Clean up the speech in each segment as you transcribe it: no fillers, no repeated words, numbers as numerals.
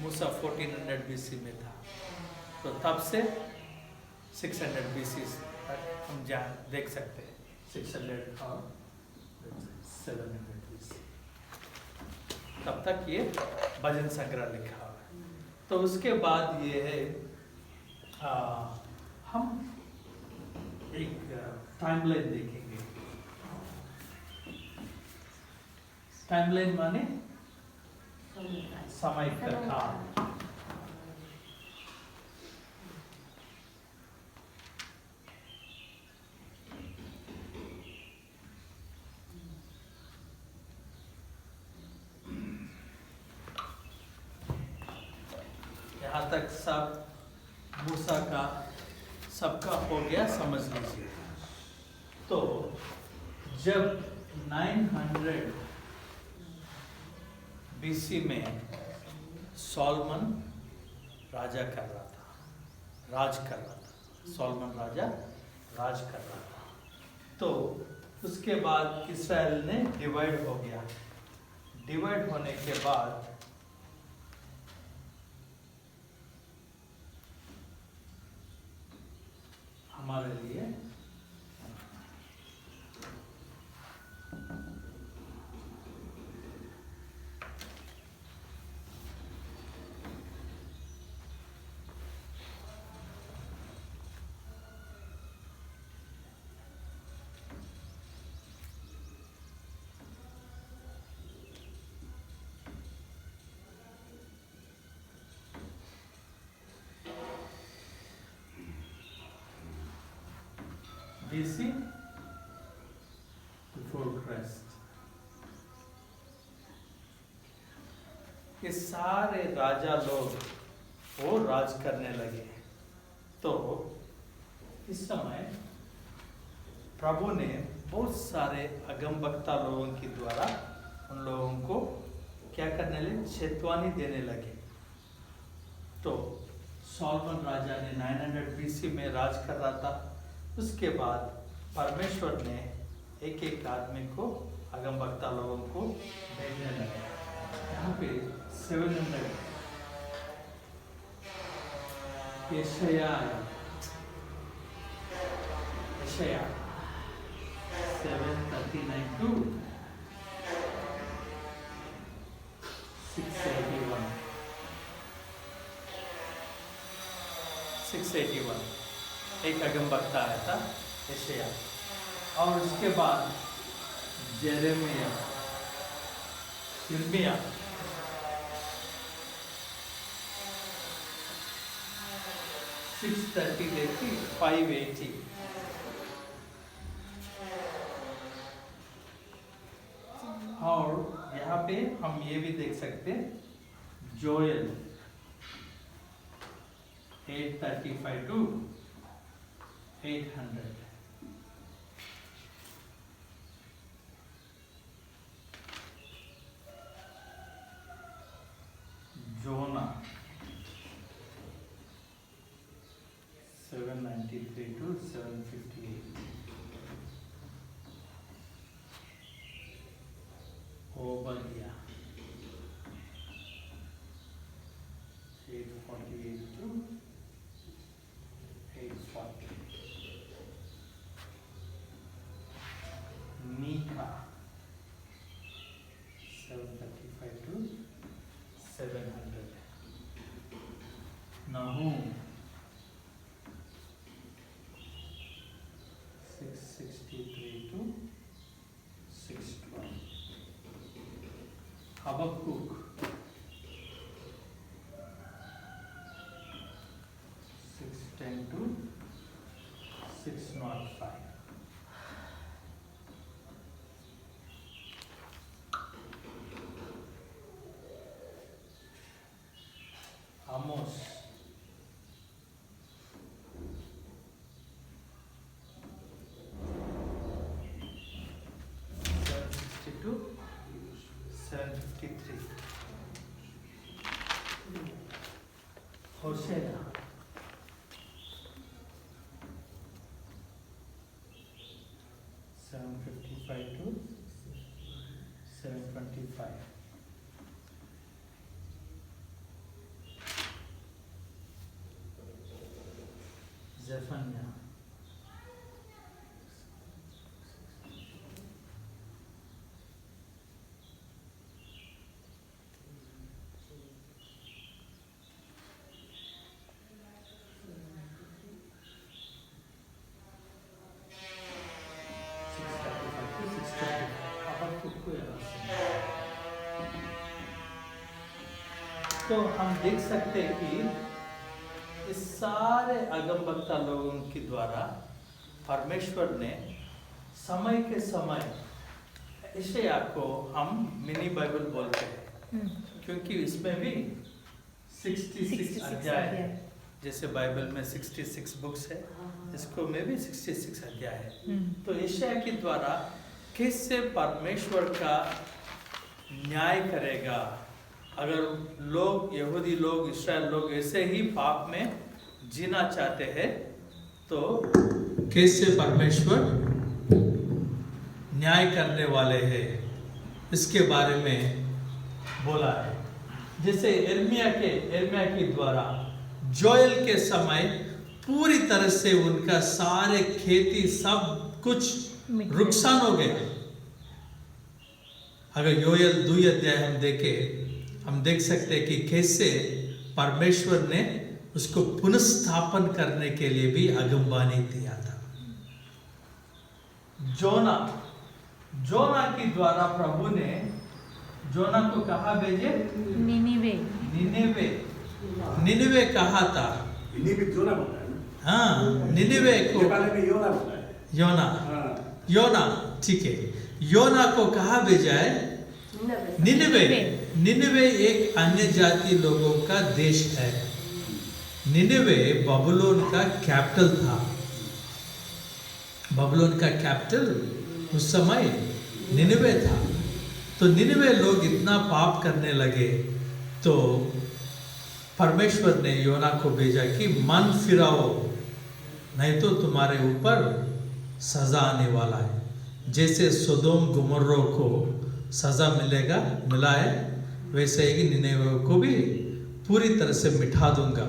मूसा 1400 BC में था, तो तब से 600 BC तक हम देख सकते हैं, 600 और 700 BC तब तक ये भजन संग्रह लिखा हुआ है। तो उसके बाद ये है हम एक टाइमलाइन देखेंगे। टाइमलाइन माने समय कथा। यहाँ तक सब मूसा का सबका हो गया, समझ लीजिए। तो जब 900 BC में सॉलोमन राज कर रहा था, सॉलोमन राजा राज कर रहा था। तो उसके बाद इस्राएल ने डिवाइड हो गया। डिवाइड होने के बाद हमारे लिए BC before Christ, ये सारे राजा लोग वो राज करने लगे। तो इस समय प्रभु ने बहुत सारे अगमवक्ता लोगों के द्वारा उन लोगों को क्या करने लगे, चेतावनी देने लगे। तो सॉलोमन राजा ने 900 BC में राज कर रहा था। उसके बाद परमेश्वर ने एक एक आदमी को, अगमवक्ता लोगों को भेजने लगे। यहाँ पे 700 यशायाह 739 to 681 एक अगमवक्ता आया था, यशायाह। और उसके बाद यिर्मयाह 630 देखिए 580। और यहाँ पे हम ये भी देख सकते हैं, Joel 835 to 800। Jonah 793 to 758। Obadiah 848 to 840। Micah 735 to 700। Nahum 663 to 612। Habakkuk 610 to 605। Amos 760 to 753। Hosea 755 to 725। Zephaniah. तो हम देख सकते हैं कि इस सारे अगमवक्ता लोगों के द्वारा परमेश्वर ने समय के समय, इसे आपको हम मिनी बाइबल बोलते हैं क्योंकि इसमें भी 66 अध्याय है। जैसे बाइबल में 66 बुक्स है, इसको में भी 66 अध्याय है। तो यशायाह के द्वारा कैसे परमेश्वर का न्याय करेगा, अगर लोग, यहूदी लोग, इस्राएल लोग ऐसे ही पाप में जीना चाहते हैं तो कैसे परमेश्वर न्याय करने वाले हैं, इसके बारे में बोला है। जैसे यिर्मयाह के द्वारा जोएल के समय पूरी तरह से उनका सारे खेती सब कुछ नुकसान हो गए। अगर योएल 2 अध्याय हम देखें, हम देख सकते हैं कि कैसे परमेश्वर ने उसको पुनर्स्थापन करने के लिए भी आगमवाणी दिया था। जोना के द्वारा प्रभु ने जोना को कहा भेजे, निनिवे कहा था। जोना बोला है ना? हाँ, निनिवे को योना, ठीक है। योना को कहा भेजा है निनिवे एक अन्य जाति लोगों का देश है। निनिवे बबुलोन का कैपिटल था। बबुलोन का कैपिटल उस समय निनिवे था। तो निनिवे लोग इतना पाप करने लगे तो परमेश्वर ने योना को भेजा कि मन फिराओ, नहीं तो तुम्हारे ऊपर सजा आने वाला है। जैसे सोदोम गुमोर्रा को सजा मिला है, वैसे ही निनिवे को भी पूरी तरह से मिटा दूंगा।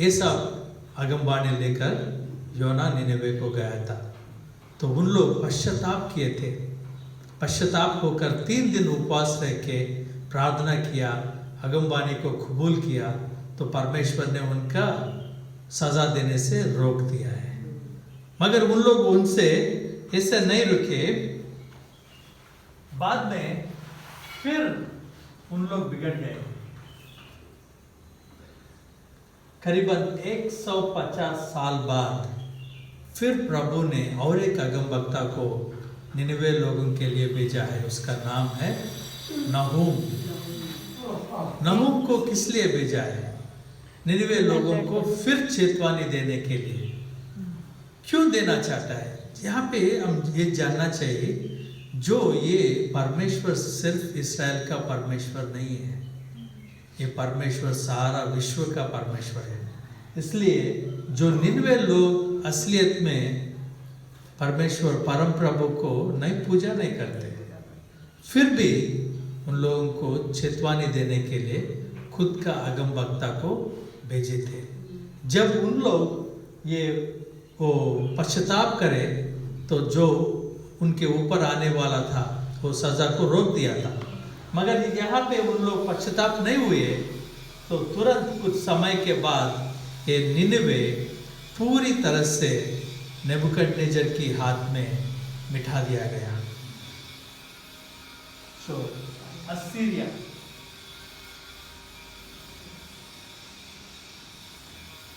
ऐसा आगमवाणी लेकर योना निनिवे को गया था। तो उन लोग पश्चाताप किए थे। पश्चाताप होकर 3 दिन उपवास रह के प्रार्थना किया, आगमवाणी को कबूल किया, तो परमेश्वर ने उनका सजा देने से रोक दिया है। मगर उन लोग उनसे ऐसे नहीं रुके। बाद में फिर उन लोग बिगड़ गए। करीबन 150 साल बाद फिर प्रभु ने और एक अगमवक्ता को निनिवे लोगों के लिए भेजा है। उसका नाम है नहूम। नहूम को किस लिए भेजा है? निनिवे लोगों को फिर चेतावनी देने के लिए। क्यों देना चाहता है? यहाँ पे हम ये जानना चाहिए, जो ये परमेश्वर सिर्फ इस्राएल का परमेश्वर नहीं है, ये परमेश्वर सारा विश्व का परमेश्वर है। इसलिए जो निनिवे लोग असलियत में परमेश्वर परम प्रभु को पूजा नहीं करते, फिर भी उन लोगों को चेतावनी देने के लिए खुद का अगमवक्ता को भेजे थे। जब उन लोग ये वो पश्चाताप करे तो जो उनके ऊपर आने वाला था वो सजा को रोक दिया था। मगर यहाँ पे उन लोग पश्चाताप नहीं हुए तो तुरंत कुछ समय के बाद ये निनिवे पूरी तरह से नेबुकदनेस्सर की हाथ में मिठा दिया गया। असीरिया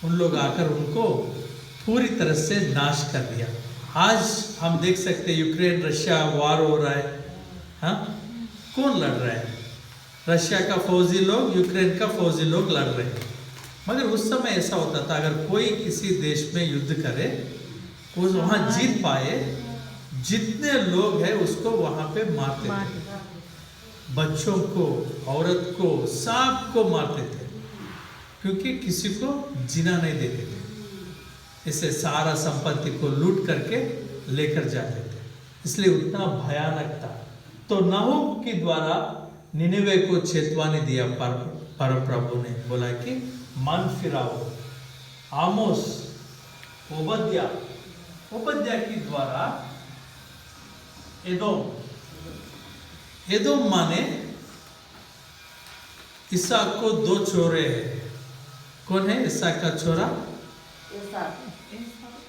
उन लोग आकर उनको पूरी तरह से नाश कर दिया। आज हम देख सकते हैं यूक्रेन रशिया वार हो रहा है। हाँ, कौन लड़ रहा है? रशिया का फौजी लोग, यूक्रेन का फौजी लोग लड़ रहे हैं। मगर उस समय ऐसा होता था, अगर कोई किसी देश में युद्ध करे, वो वहाँ जीत पाए, जितने लोग हैं उसको वहाँ पे मारते थे। बच्चों को, औरत को, सबको मारते थे, क्योंकि किसी को जीना नहीं देते थे। इससे सारा संपत्ति को लूट करके लेकर जाते थे, इसलिए उतना भयानक था। तो नहूम के द्वारा निनिवे को चेतावनी दिया परम प्रभु ने, बोला कि मन फिराओ। आमोस ओबद्या के द्वारा एदोम माने इसहाक को दो छोरे हैं। कौन है इसहाक का छोरा?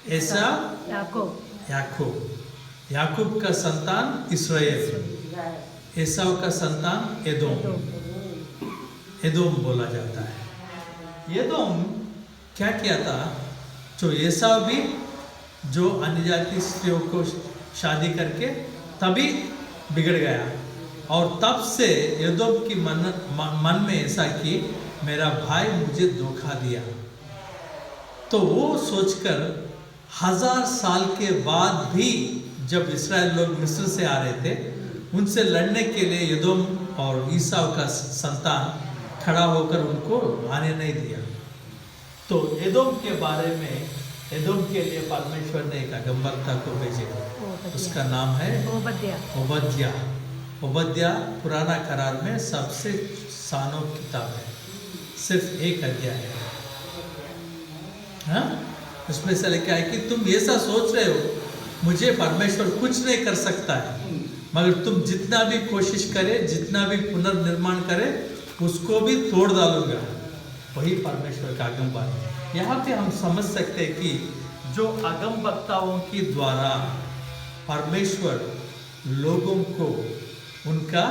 एसाव, याकूब। याकूब का संतान इस्राएल, एसाव का संतान एदोम बोला जाता है। एदोम क्या किया था? जो एसाव भी जो अन्य जाति स्त्रियों को शादी करके तभी बिगड़ गया, और तब से एदोम की मन में ऐसा कि मेरा भाई मुझे धोखा दिया। तो वो सोचकर 1000 साल के बाद भी जब इस्राएल लोग मिस्र से आ रहे थे, उनसे लड़ने के लिए एदोम और ईसाव का संतान खड़ा होकर उनको आने नहीं दिया। तो एदोम के बारे में, एदोम के लिए परमेश्वर ने एक अगमवक्ता को भेजे, उसका नाम है ओबद्या। पुराना करार में सबसे सानो किताब है, सिर्फ एक अध्याय है। हाँ? उसमें से लिखा है कि तुम ऐसा सोच रहे हो मुझे परमेश्वर कुछ नहीं कर सकता है, मगर तुम जितना भी कोशिश करे, जितना भी पुनर्निर्माण करे, उसको भी तोड़ डालूंगा। वही परमेश्वर का आगमवाणी। यहाँ पे हम समझ सकते हैं कि जो आगम वक्ताओं के द्वारा परमेश्वर लोगों को उनका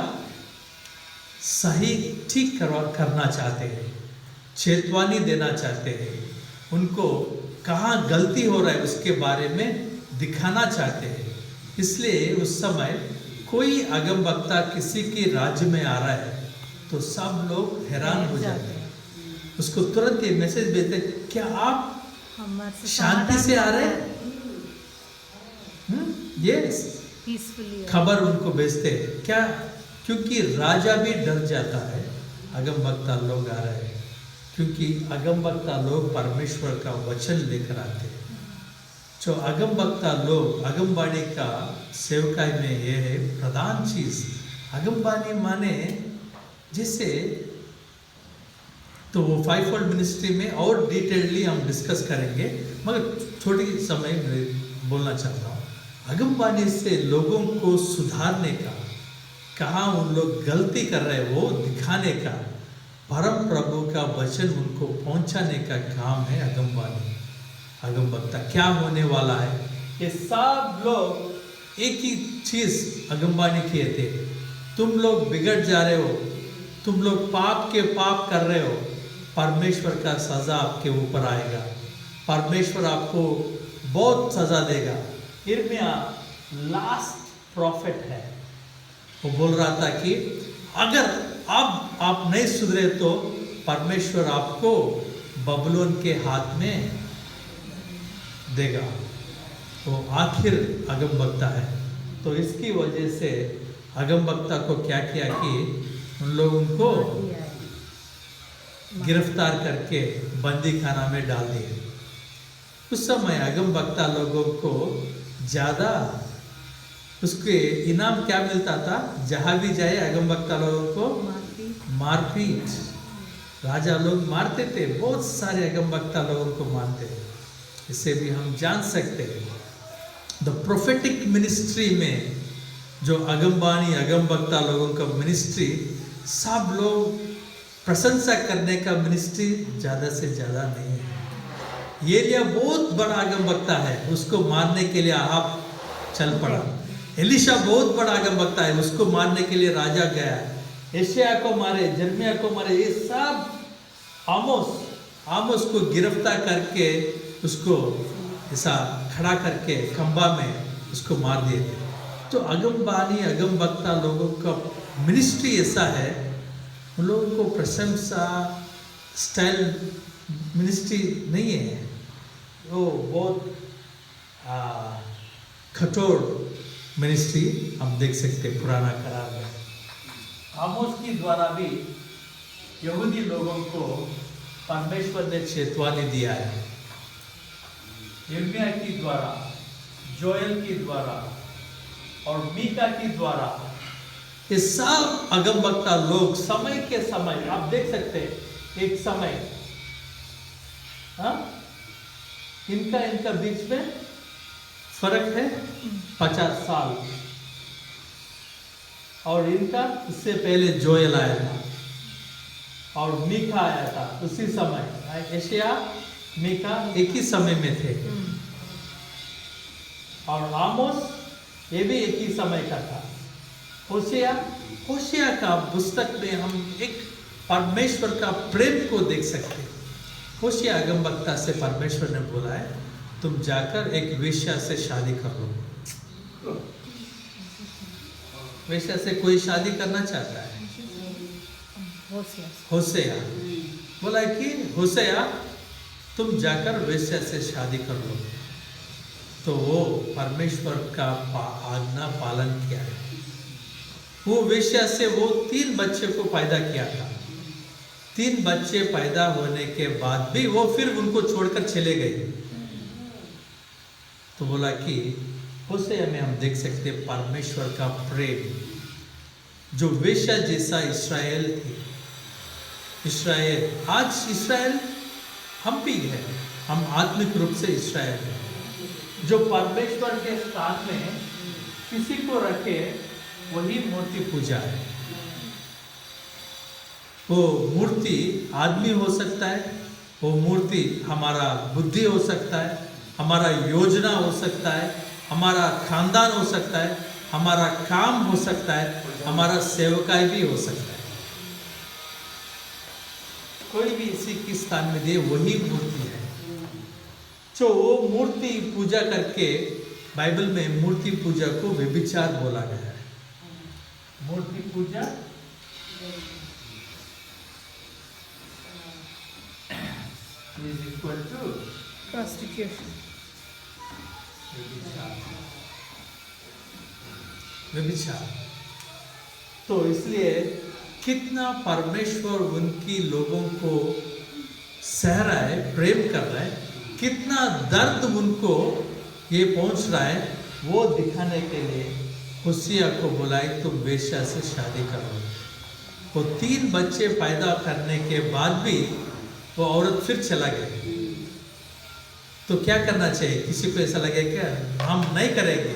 सही ठीक करना चाहते हैं, चेतावनी देना चाहते हैं, उनको कहाँ गलती हो रहा है उसके बारे में दिखाना चाहते हैं। इसलिए उस समय कोई आगम वक्ता किसी के राज्य में आ रहा है तो सब लोग हैरान हो जाते हैं, उसको तुरंत ये मैसेज भेजते, क्या आप शांति से आ रहे हैं? ये खबर उनको भेजते हैं। क्या? क्योंकि राजा भी डर जाता है आगम वक्ता लोग आ रहे हैं, क्योंकि आगम वक्ता लोग परमेश्वर का वचन लेकर आते हैं। जो आगम वक्ता लोग, आगमवाणी का सेवकाई में ये है प्रधान चीज। आगमवाणी माने जैसे, तो वो 5-fold मिनिस्ट्री में और डिटेलली हम डिस्कस करेंगे, मगर छोटी समय में बोलना चाहता हूँ। आगमवाणी से लोगों को सुधारने का, कहाँ उन लोग गलती कर रहे हैं वो दिखाने का, परम प्रभु का वचन उनको पहुंचाने का काम है आगमवाणी। आगम वक्ता क्या होने वाला है, ये सब लोग एक ही चीज आगमवाणी किए थे, तुम लोग बिगड़ जा रहे हो, तुम लोग पाप के पाप कर रहे हो, परमेश्वर का सजा आपके ऊपर आएगा, परमेश्वर आपको बहुत सजा देगा। यिर्मयाह लास्ट प्रॉफिट है, वो बोल रहा था कि अगर अब आप नहीं सुधरे तो परमेश्वर आपको बबलोन के हाथ में देगा। तो आखिर आगम वक्ता है, तो इसकी वजह से आगम वक्ता को क्या किया कि उन लोग उनको गिरफ्तार करके बंदी खाना में डाल दिए। उस समय आगम वक्ता लोगों को ज़्यादा उसके इनाम क्या मिलता था? जहाँ भी जाए आगम वक्ता लोगों को मारपीट, राजा लोग मारते थे, बहुत सारे आगम वक्ता लोगों को मारते थे। इससे भी हम जान सकते हैं द प्रोफेटिक मिनिस्ट्री में जो आगमवाणी आगम वक्ता लोगों का मिनिस्ट्री, सब लोग प्रशंसा करने का मिनिस्ट्री ज़्यादा से ज़्यादा नहीं है। एलिया बहुत बड़ा आगम वक्ता है, उसको मारने के लिए आप चल पड़ा। एलिशा बहुत बड़ा आगम वक्ता है, उसको मारने के लिए राजा गया। यशायाह को मारे, यिर्मयाह को मारे, ये सब आमोस को गिरफ्तार करके उसको ऐसा खड़ा करके खंबा में उसको मार दिए थे। तो आगमवाणी आगम वक्ता लोगों का मिनिस्ट्री ऐसा है, उन लोगों को प्रशंसा स्टाइल मिनिस्ट्री नहीं है, वो बहुत कठोर मिनिस्ट्री हम देख सकते हैं पुराना करार में। आमोस के द्वारा भी यहूदी लोगों को परमेश्वर ने चेतावनी दिया है। यिर्मयाह के द्वारा, जोएल के द्वारा और मीका के द्वारा, ये सब आगम वक्ता लोग समय के समय आप देख सकते हैं, एक समय इनका बीच में फर्क है 50 साल। और इनका इससे पहले जोएल आया था और मीका आया था उसी समय। एशिया मीका एक ही समय में थे। और आमोस ये भी एक ही समय का था। होशिया का पुस्तक में हम एक परमेश्वर का प्रेम को देख सकते हैं। होशिया अगमवक्ता से परमेश्वर ने बोला है तुम जाकर एक वेश्या से शादी कर लो। वेश्या से कोई शादी करना चाहता है? होशिया बोला कि होशिया तुम जाकर वेश्या से शादी कर लो। तो वो परमेश्वर का आज्ञा पालन किया है। वो वेश्या से वो 3 बच्चे को पैदा किया था। 3 बच्चे पैदा होने के बाद भी वो फिर उनको छोड़कर चले गए। तो बोला कि होशे में हम देख सकते हैं परमेश्वर का प्रेम। जो वेश्या जैसा इस्राएल थे, इस्राएल आज इस्राएल हम भी है, हम आत्मिक रूप से इस्राएल है। जो परमेश्वर के स्थान में किसी को रखे वही मूर्ति पूजा है। वो मूर्ति आदमी हो सकता है, वो मूर्ति हमारा बुद्धि हो सकता है, हमारा योजना हो सकता है, हमारा खानदान हो सकता है, हमारा काम हो सकता है, हमारा सेवकाई भी हो सकता है। कोई भी इसी के स्थान में दे वही मूर्ति है। जो वो मूर्ति पूजा करके बाइबल में मूर्ति पूजा को व्यभिचार बोला गया है। मूर्ति पूजा is equal to prostitution. व्यभिचार। तो इसलिए कितना परमेश्वर उनकी लोगों को सह रहा है, प्रेम कर रहा है, कितना दर्द उनको ये पहुंच रहा है, वो दिखाने के लिए होशिया को बुलाए तुम वेश्या से शादी करो। वो 3 बच्चे पैदा करने के बाद भी वो औरत फिर चला गया। तो क्या करना चाहिए? किसी को ऐसा लगे क्या हम नहीं करेंगे,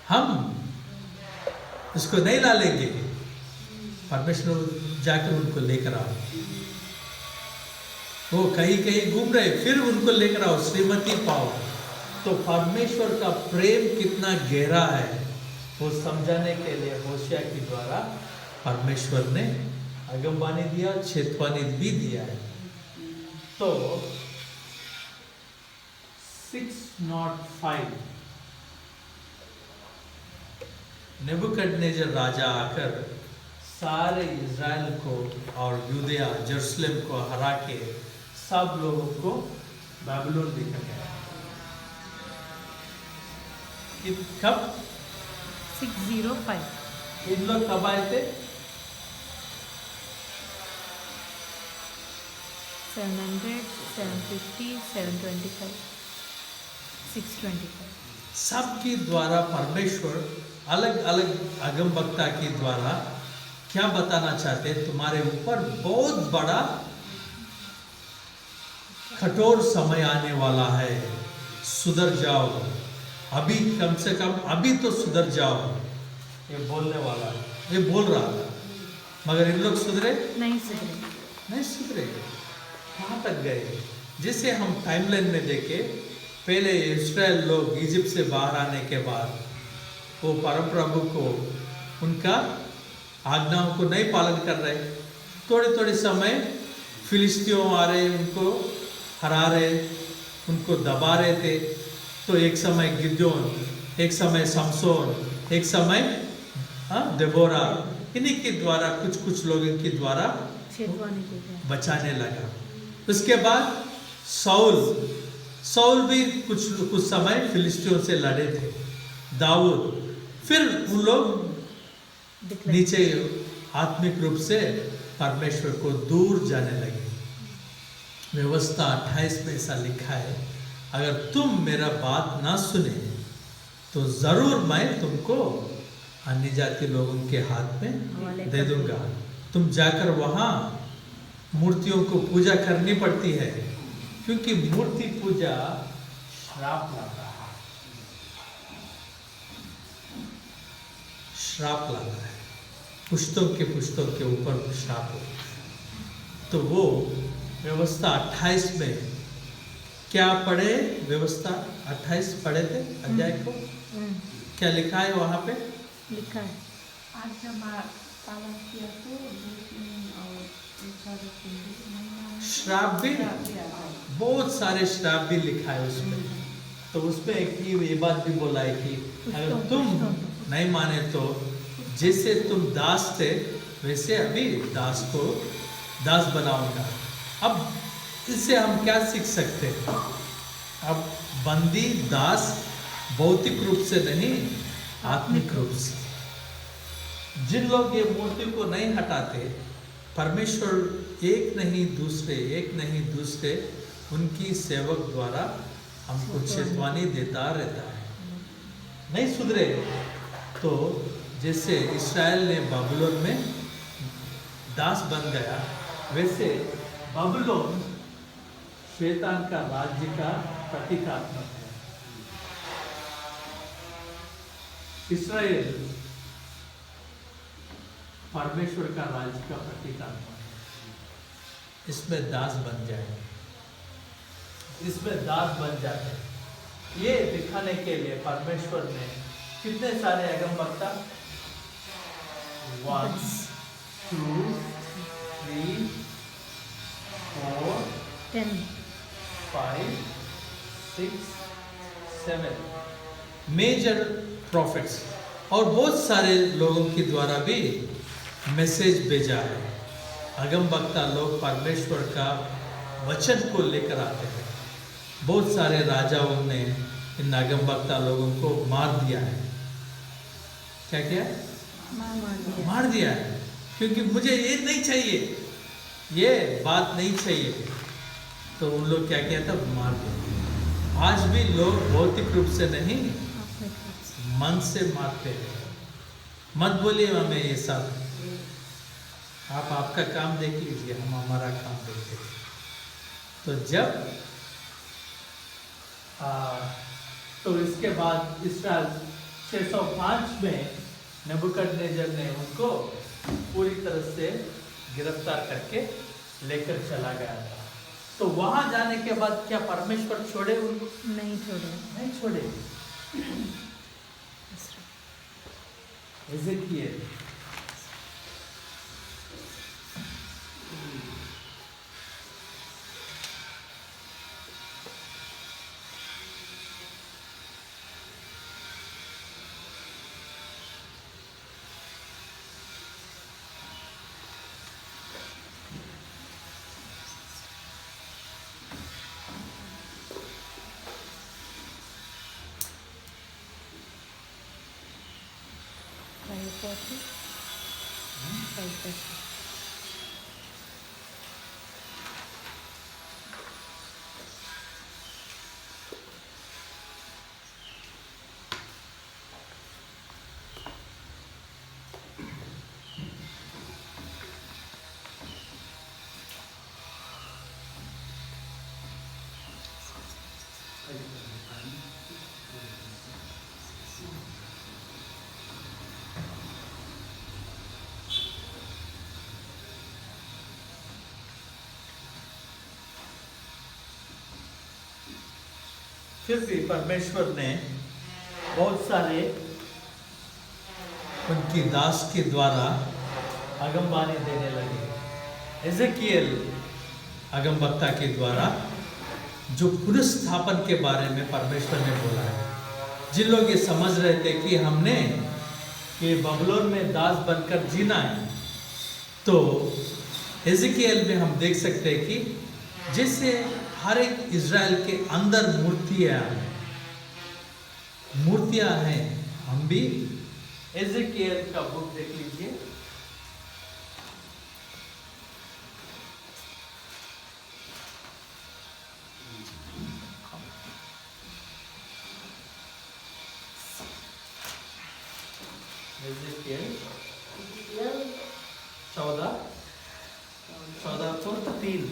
हम इसको नहीं ला लेंगे? परमेश्वर जाकर उनको लेकर आओ। वो कहीं कहीं घूम रहे, फिर उनको लेकर आओ, श्रीमती पाओ। तो परमेश्वर का प्रेम कितना गहरा है वो समझाने के लिए होशिया के द्वारा परमेश्वर ने आगमवाणी दिया, चेतवानी भी दिया है। तो 605 नेबुकदनेस्सर राजा आकर सारे इज़राइल को और यूदया यरूशलेम को हरा के सब लोगों को बाबिलोन लेकर गया। कब? 605। इन लोग कब आए थे? 700, 750, 725, 625। सबके द्वारा परमेश्वर अलग अलग अगमवक्ता के द्वारा क्या बताना चाहते हैं? तुम्हारे ऊपर बहुत बड़ा कठोर समय आने वाला है, सुधर जाओ, अभी कम से कम अभी तो सुधर जाओ। ये बोलने वाला है, ये बोल रहा था, मगर इन लोग सुधरे नहीं सुधरे, नहीं सुधरे। कहाँ तक गए? जिसे हम टाइमलाइन में देखे, पहले इस्राएल लोग इजिप्ट से बाहर आने के बाद वो परम प्रभु को उनका आज्ञाओं को नहीं पालन कर रहे। थोड़े थोड़े समय फिलिस्तियों आ रहे, उनको हरा रहे, उनको दबा रहे थे। तो एक समय गिदोन, एक समय समसोन, एक समय देबोरा, इन्हीं के द्वारा कुछ लोगों के द्वारा बचाने लगा। उसके बाद साउल भी कुछ समय फिलिस्तियों से लड़े थे। दाऊद, फिर उन लोग नीचे आत्मिक रूप से परमेश्वर को दूर जाने लगे। व्यवस्था 28 में ऐसा लिखा है, अगर तुम मेरा बात ना सुने तो जरूर मैं तुमको अन्य जाति लोगों के हाथ में दे दूंगा। तुम जाकर वहाँ मूर्तियों को पूजा करनी पड़ती है, क्योंकि मूर्ति पूजा श्राप लाता है, श्राप लाता है, पुश्तों के ऊपर श्राप होता है। तो वो व्यवस्था 28 में क्या पढ़े, व्यवस्था 28 पढ़े थे अध्याय को, क्या लिखा है वहां पे? लिखा है श्राप भी, बहुत सारे श्राप भी लिखा है उसमें। तो उसमें एक ये बात भी बोला है कि अगर तुम नहीं माने तो जैसे तुम दास थे वैसे अभी दास को दास बनाऊंगा। अब इससे हम क्या सीख सकते हैं? अब बंदी दास भौतिक रूप से नहीं, आत्मिक रूप से। जिन लोग ये मूर्ति को नहीं हटाते, परमेश्वर एक नहीं दूसरे उनकी सेवक द्वारा हमको चेतावनी देता रहता है। नहीं सुधरे तो जैसे इस्राएल ने बाबुलोन में दास बन गया, वैसे बाबुलोन शैतान का राज्य का प्रतीकात्मक है। इस्राएल परमेश्वर का राज्य का प्रतीकात्मक है। इसमें दास बन जाए, इसमें दास बन जाते हैं। ये दिखाने के लिए परमेश्वर ने कितने सारे अगमवक्ता, 1 2 3 4 10 5 6 7 मेजर प्रॉफिट्स और बहुत सारे लोगों के द्वारा भी मैसेज भेजा है। अगमवक्ता लोग परमेश्वर का वचन को लेकर आते हैं। बहुत सारे राजाओं ने इन अगमवक्ता लोगों को मार दिया है। क्या किया? मार दिया है, क्योंकि मुझे ये नहीं चाहिए, ये बात नहीं चाहिए, तो उन लोग क्या किया था? मार दिया। आज भी लोग भौतिक रूप से नहीं, मन से मारते हैं। मत बोलिए हमें ये सब, आप आपका काम देख लीजिए, हम हमारा काम देखते हैं। तो जब तो इसके बाद इस्राएल 605 में नबूकदनेस्सर ने उनको पूरी तरह से गिरफ्तार करके लेकर चला गया था। तो वहां जाने के बाद क्या परमेश्वर छोड़े उनको? नहीं छोड़े। एजेकिएल फिर भी परमेश्वर ने बहुत सारे उनकी दास के द्वारा अगमवाणी देने लगे। एजेकिएल अगमवक्ता के द्वारा जो पुनर्स्थापन के बारे में परमेश्वर ने बोला है। जिन लोग ये समझ रहे थे कि हमने ये बाबुलोन में दास बनकर जीना है, तो एजेकिएल में हम देख सकते हैं कि जैसे हर एक इज़राइल के अंदर मूर्तियां हैं, हम भी एजेकिएल का बुक देख लीजिए। एजेकिएल 14 को 14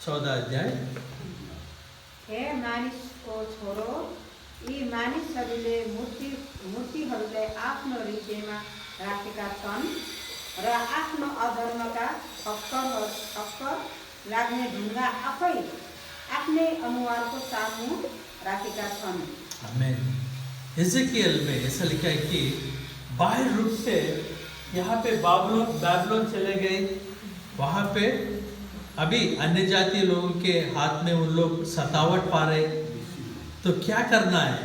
14 अध्याय। हे मानिसको छोरो, यी मानिसहरूले मूर्तिहरूलाई आफ्नो हृदयमा राखेका छन् र आफ्नो अधर्मका ठक्कर लाग्ने ढुङ्गा आफ्नै अनुहारको सामु राखेका छन्। आमेन। एजेकियल में ऐसा लिखा है कि बाह्य रूप से यहाँ पे बाबलोन चले गए, वहाँ पे अभी अन्य जाति लोगों के हाथ में उन लोग सतावट पा रहे, तो क्या करना है?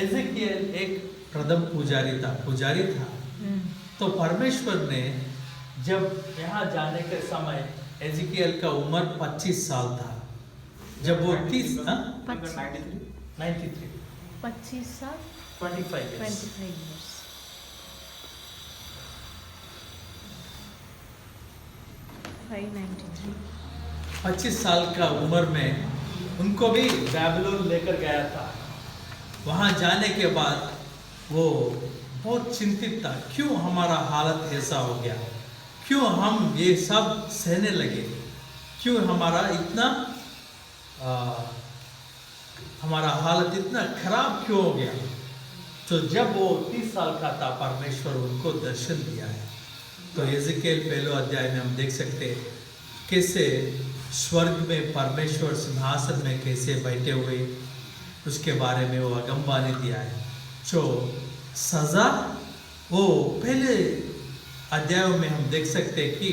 एजेकियल एक प्रथम पुजारी था। तो परमेश्वर ने जब यहाँ जाने के समय एजेकियल का उम्र 25 साल था। जब वो 93 25 साल 25 years। 25 years। 593। 25 साल का उम्र में उनको भी बैबलोन लेकर गया था। वहाँ जाने के बाद वो बहुत चिंतित था, क्यों हमारा हालत ऐसा हो गया, क्यों हम ये सब सहने लगे, क्यों हमारा हालत इतना खराब क्यों हो गया। तो जब वो 30 साल का था, परमेश्वर उनको दर्शन दिया है। तो एजेकियल पहले अध्याय में हम देख सकते हैं कैसे स्वर्ग में परमेश्वर सिंहासन में कैसे बैठे हुए, उसके बारे में वो अगमवाणी दिया है। जो सजा वो पहले अध्यायों में हम देख सकते हैं कि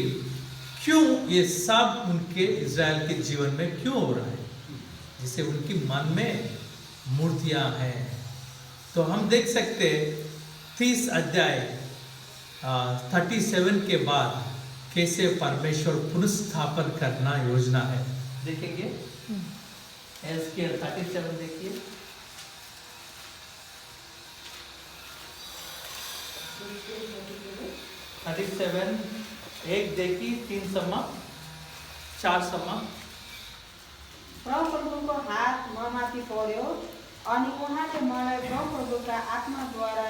क्यों ये सब उनके इज़राइल के जीवन में क्यों हो रहा है, जिसे उनकी मन में मूर्तियां हैं। तो हम देख सकते 30 अध्याय 37 के बाद कैसे परमेश्वर पुनर्स्थापन करना योजना है, देखेंगे। एस्केल 37 देखिए। 37 1 देखिए, 3 सम्म 4 सम्म। परमप्रभुको हात ममाथि पर्यो अनि उहाँले मलाई परमप्रभुका आत्माद्वारा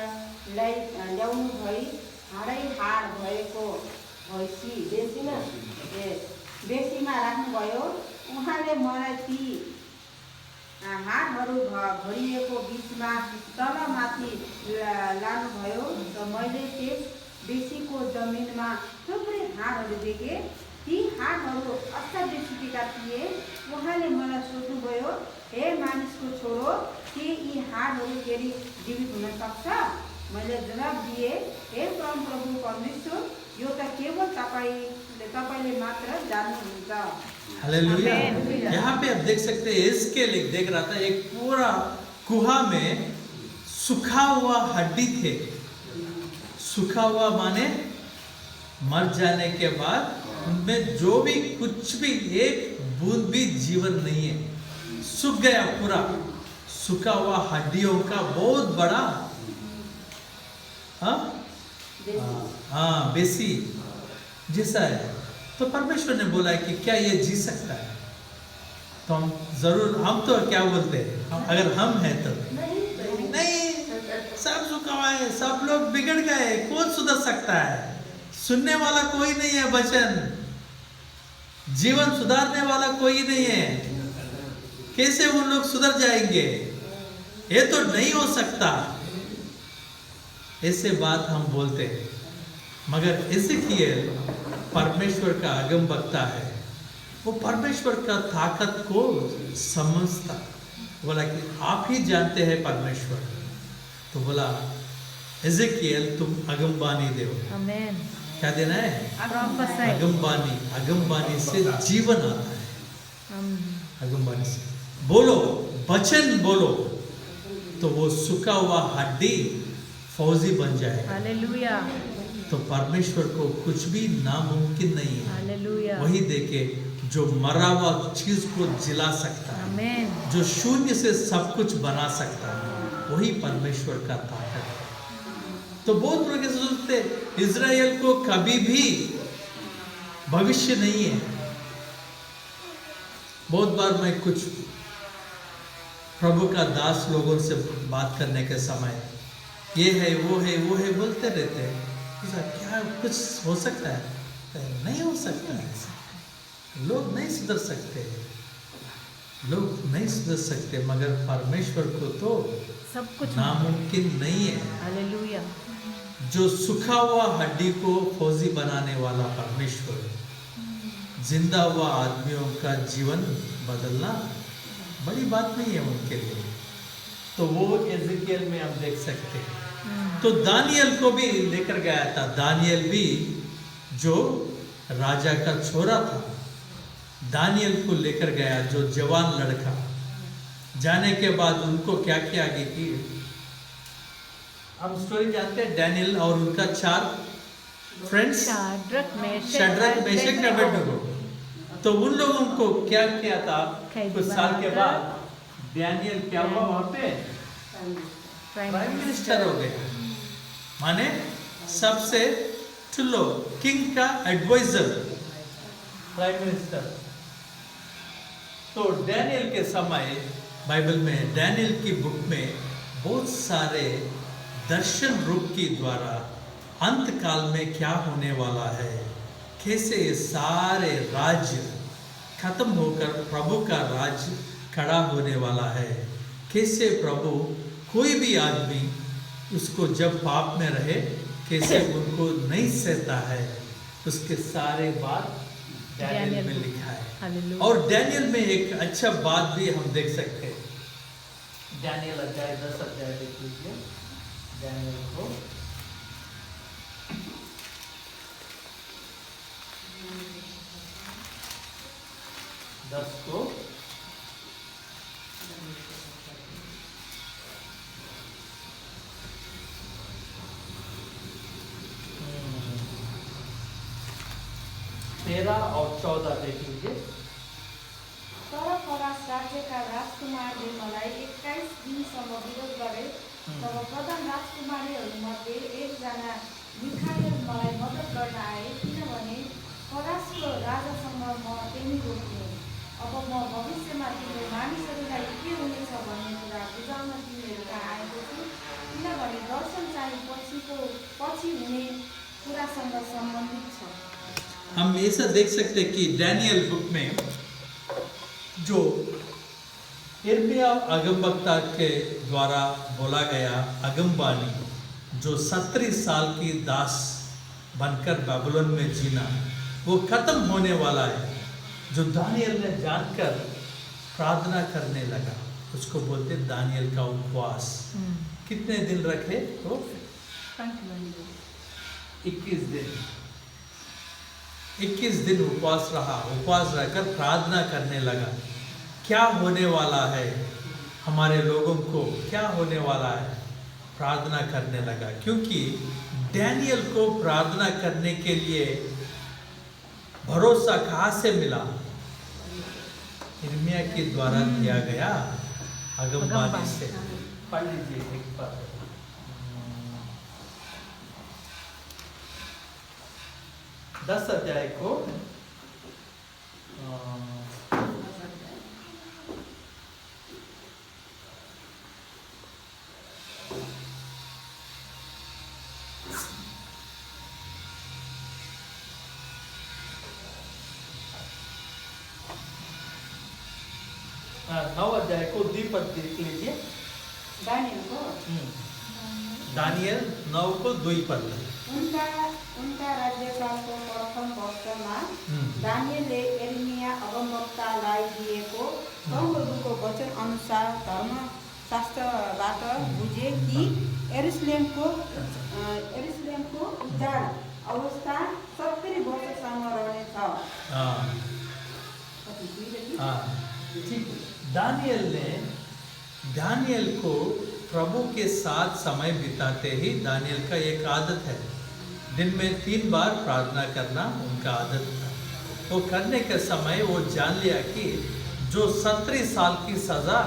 ल्याउनु भई हाडै हाड भएको बेसीमा राख्नुभयो। उहाँले मलाई ती हाडहरू भरिएको बिचमा तलमाथि लानुभयो र मैले त्यस बेसीको जमिनमा थुप्रै हाडहरू देखेँ। ती हाडहरू असाध्यै सुकेका थिए। उहाँले मलाई सोध्नुभयो, हे मानिसको छोरो, के यी हाडहरू फेरि जीवित हुन सक्छ? मैले जवाब दिएँ, हे परमप्रभु परमेश्वर, यो त केवल तपाईँले मात्र जान्नुहुन्छ। हालेलुया। यहाँ पे आप देख सकते हैं, इसके लिए देख रहा था एक पूरा कुहा में सूखा हुआ हड्डी थे। सूखा हुआ माने मर जाने के बाद उनमें जो भी कुछ भी एक बूंद भी जीवन नहीं है, सूख गया पूरा। सूखा हुआ हड्डियों का बहुत बड़ा बेसी जैसा है। तो परमेश्वर ने बोला है कि क्या ये जी सकता है? तो हम तो क्या बोलते हैं, अगर हम हैं तो नहीं, सब सूखा हुआ है, सब लोग बिगड़ गए, कौन सुधर सकता है? सुनने वाला कोई नहीं है वचन, जीवन सुधारने वाला कोई नहीं है, कैसे वो लोग सुधर जाएंगे? ये तो नहीं हो सकता। ऐसे बात हम बोलते हैं, मगर एजेकियल परमेश्वर का अगम वक्ता है। वो परमेश्वर का ताकत को समझता। बोला कि आप ही जानते हैं परमेश्वर। तो बोला एजेकियल तुम अगमवाणी दो। आमेन। क्या देना है? अगमवाणी। अगमवाणी से जीवन आता है। अगमवाणी से बोलो, वचन बोलो, तो वो सूखा हुआ हड्डी फौजी बन जाएगा। हालेलुया। तो परमेश्वर को कुछ भी नामुमकिन नहीं है। हालेलुया। वही देखे जो मरा हुआ चीज को जिला सकता है, आमेन। जो शून्य से सब कुछ बना सकता है, वही परमेश्वर का ताकत है। तो बहुत लोग ऐसे सोचते इज़राइल को कभी भी भविष्य नहीं है। बहुत बार मैं कुछ प्रभु का दास लोगों से बात करने के समय ये है वो है बोलते रहते हैं, क्या कुछ हो सकता है? नहीं हो सकता है। लोग नहीं सुधर सकते, लोग नहीं सुधर सकते, मगर परमेश्वर को तो सब कुछ नामुमकिन नहीं है। हालेलुया। जो सूखा हुआ हड्डी को फौजी बनाने वाला परमेश्वर, जिंदा हुआ आदमियों का जीवन बदलना बड़ी बात नहीं है उनके लिए। तो वो एजेकियल में हम देख सकते हैं। तो दानियल को भी लेकर गया था। दानियल भी जो राजा का छोरा था, दानियल को लेकर गया, जो जवान लड़का। जाने के बाद उनको क्या किया आगे की हम स्टोरी जानते हैं। डैनियल और उनका 4 फ्रेंड्स, शाद्रक, शड्रक, मेशक, अबेदनगो। तो उन लोगों को क्या किया था? कुछ साल के बाद डैनियल क्या हुआ? वहां पे प्राइम मिनिस्टर हो गया। माने सबसे चुल्लो किंग का एडवाइजर, प्राइम मिनिस्टर। तो डैनियल के समय बाइबल में, डैनियल की बुक में बहुत सारे दर्शन रूप के द्वारा अंत काल में क्या होने वाला है, कैसे ये सारे राज्य खत्म होकर प्रभु का राज्य खड़ा होने वाला है, कैसे प्रभु कोई भी आदमी उसको जब पाप में रहे कैसे उनको नहीं सहता है, उसके सारे बात डैनियल में लिखा है। हालेलुया। और डैनियल में एक अच्छा बात भी हम देख सकते हैं। डैनियल अध्याय 10 अध्याय देख लीजिए। डैनियल को 10 को तेरह और 14 देख लीजिए। तर फरास राज्यका राजकुमारले मलाई 21 दिनसम्म विरोध गरे। तब प्रधान राजकुमारीहरूमध्ये एकजना मिखाएल मलाई मद्दत गर्न आए, किनभने फरासको राजासँग म त्यही रोक्ने। अब म भविष्यमा तिम्रो मानिसहरूलाई के हुनेछ भन्ने कुरा बुझाउन तिमीहरू कहाँ आएको छु, किनभने दर्शन चाहिँ पछि हुने कुरासँग सम्बन्धित छ। हम ऐसा देख सकते हैं कि डैनियल बुक में जो यिर्मयाह अगमवक्ता के द्वारा बोला गया अगमवाणी, जो 70 साल की दास बनकर बाबुलोन में जीना, वो खत्म होने वाला है। जो दानियल ने जानकर प्रार्थना करने लगा, उसको बोलते दानियल का उपवास। कितने दिन रखे? तो 21 दिन। 21 दिन उपवास रहा। उपवास रहकर प्रार्थना करने लगा, क्या होने वाला है, हमारे लोगों को क्या होने वाला है, प्रार्थना करने लगा। क्योंकि डैनियल को प्रार्थना करने के लिए भरोसा कहाँ से मिला? यिर्मयाह के द्वारा दिया गया अगमवाणी से। पढ़ लीजिए एक बार। 10 अध्याय को नौ अध्याय को द्विपद देख लीजिए। दानियल 9 को द्विपद। उनका राज्यकालको प्रथम वर्षमा दानियलले यिर्मयाह अगमवक्तालाई दिएको प्रभुको वचन अनुसार धर्मशास्त्रबाट बुझे कि यरुशलेमको उजाड अवस्था 70 वर्षसम्म रहनेछ। दानियल को प्रभु के साथ समय बिताते ही, दानियल का एक आदत है, दिन में 3 बार प्रार्थना करना उनका आदत था। वो करने के समय वो जान लिया कि जो 70 साल की सज़ा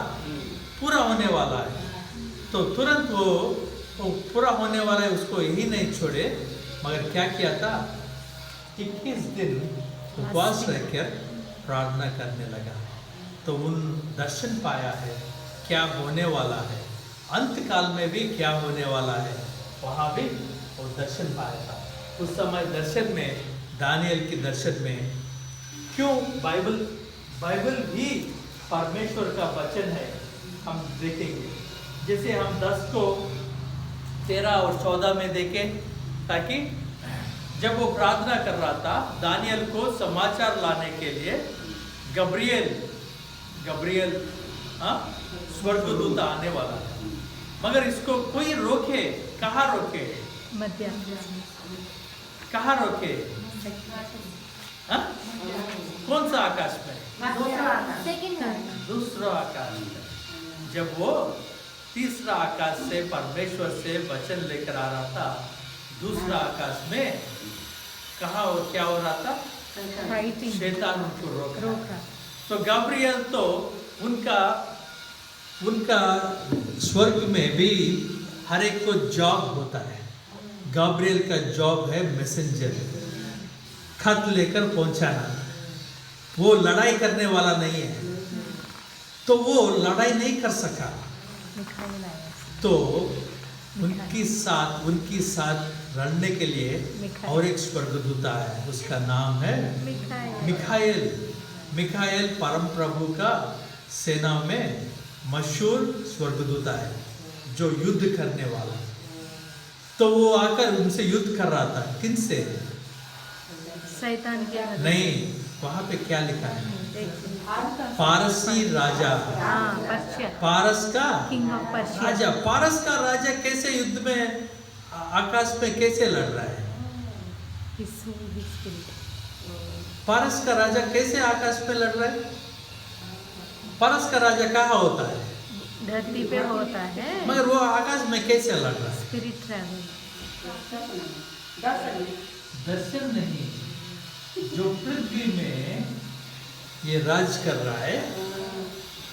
पूरा होने वाला है, तो तुरंत वो पूरा होने वाला है, उसको यही नहीं छोड़े, मगर क्या किया था? 21 दिन उपवास रहकर प्रार्थना करने लगा। तो उन दर्शन पाया है क्या होने वाला है, अंत काल में भी क्या होने वाला है, वहाँ भी वो दर्शन पाया था। उस समय दर्शन में दानियल के दर्शन में, क्यों बाइबल भी परमेश्वर का वचन है, हम देखेंगे। जैसे हम 10 को 13 और 14 में देखें, ताकि जब वो प्रार्थना कर रहा था, दानियल को समाचार लाने के लिए गब्रियल स्वर्गदूत आने वाला था, मगर इसको कोई रोके। कहाँ रोके? मध्य कहाँ रोके? हाँ? कौन सा आकाश में? दूसरा आकाश में। जब वो तीसरा आकाश से परमेश्वर से वचन लेकर आ रहा था, दूसरा आकाश में कहाँ और क्या हो रहा था? शैतान उनको रोक रहा। तो गब्रियल तो उनका स्वर्ग में भी हर एक को जॉब होता है। गब्रियल का जॉब है मैसेंजर, खत लेकर पहुंचाना। वो लड़ाई करने वाला नहीं है, तो वो लड़ाई नहीं कर सका। तो उनके साथ लड़ने के लिए और एक स्वर्गदूत आया, उसका नाम है मिखाएल। परम प्रभु का सेना में मशहूर स्वर्गदूत है, जो युद्ध करने वाला। तो वो आकर उनसे युद्ध कर रहा था। किनसे? शैतान के। नहीं, वहां पे क्या लिखा है? पारसी राजा, पारस का किंग ऑफ पर्शिया राजा। पारस का राजा कैसे युद्ध में आकाश में कैसे लड़ रहा है? पारस का राजा कैसे आकाश में लड़ रहा है? पारस का राजा कहाँ होता है? धरती पे होता है, मगर वो आकाश में कैसे लड़ रहा है? Spirit travel. दर्शन नहीं, जो पृथ्वी में ये राज कर रहा है,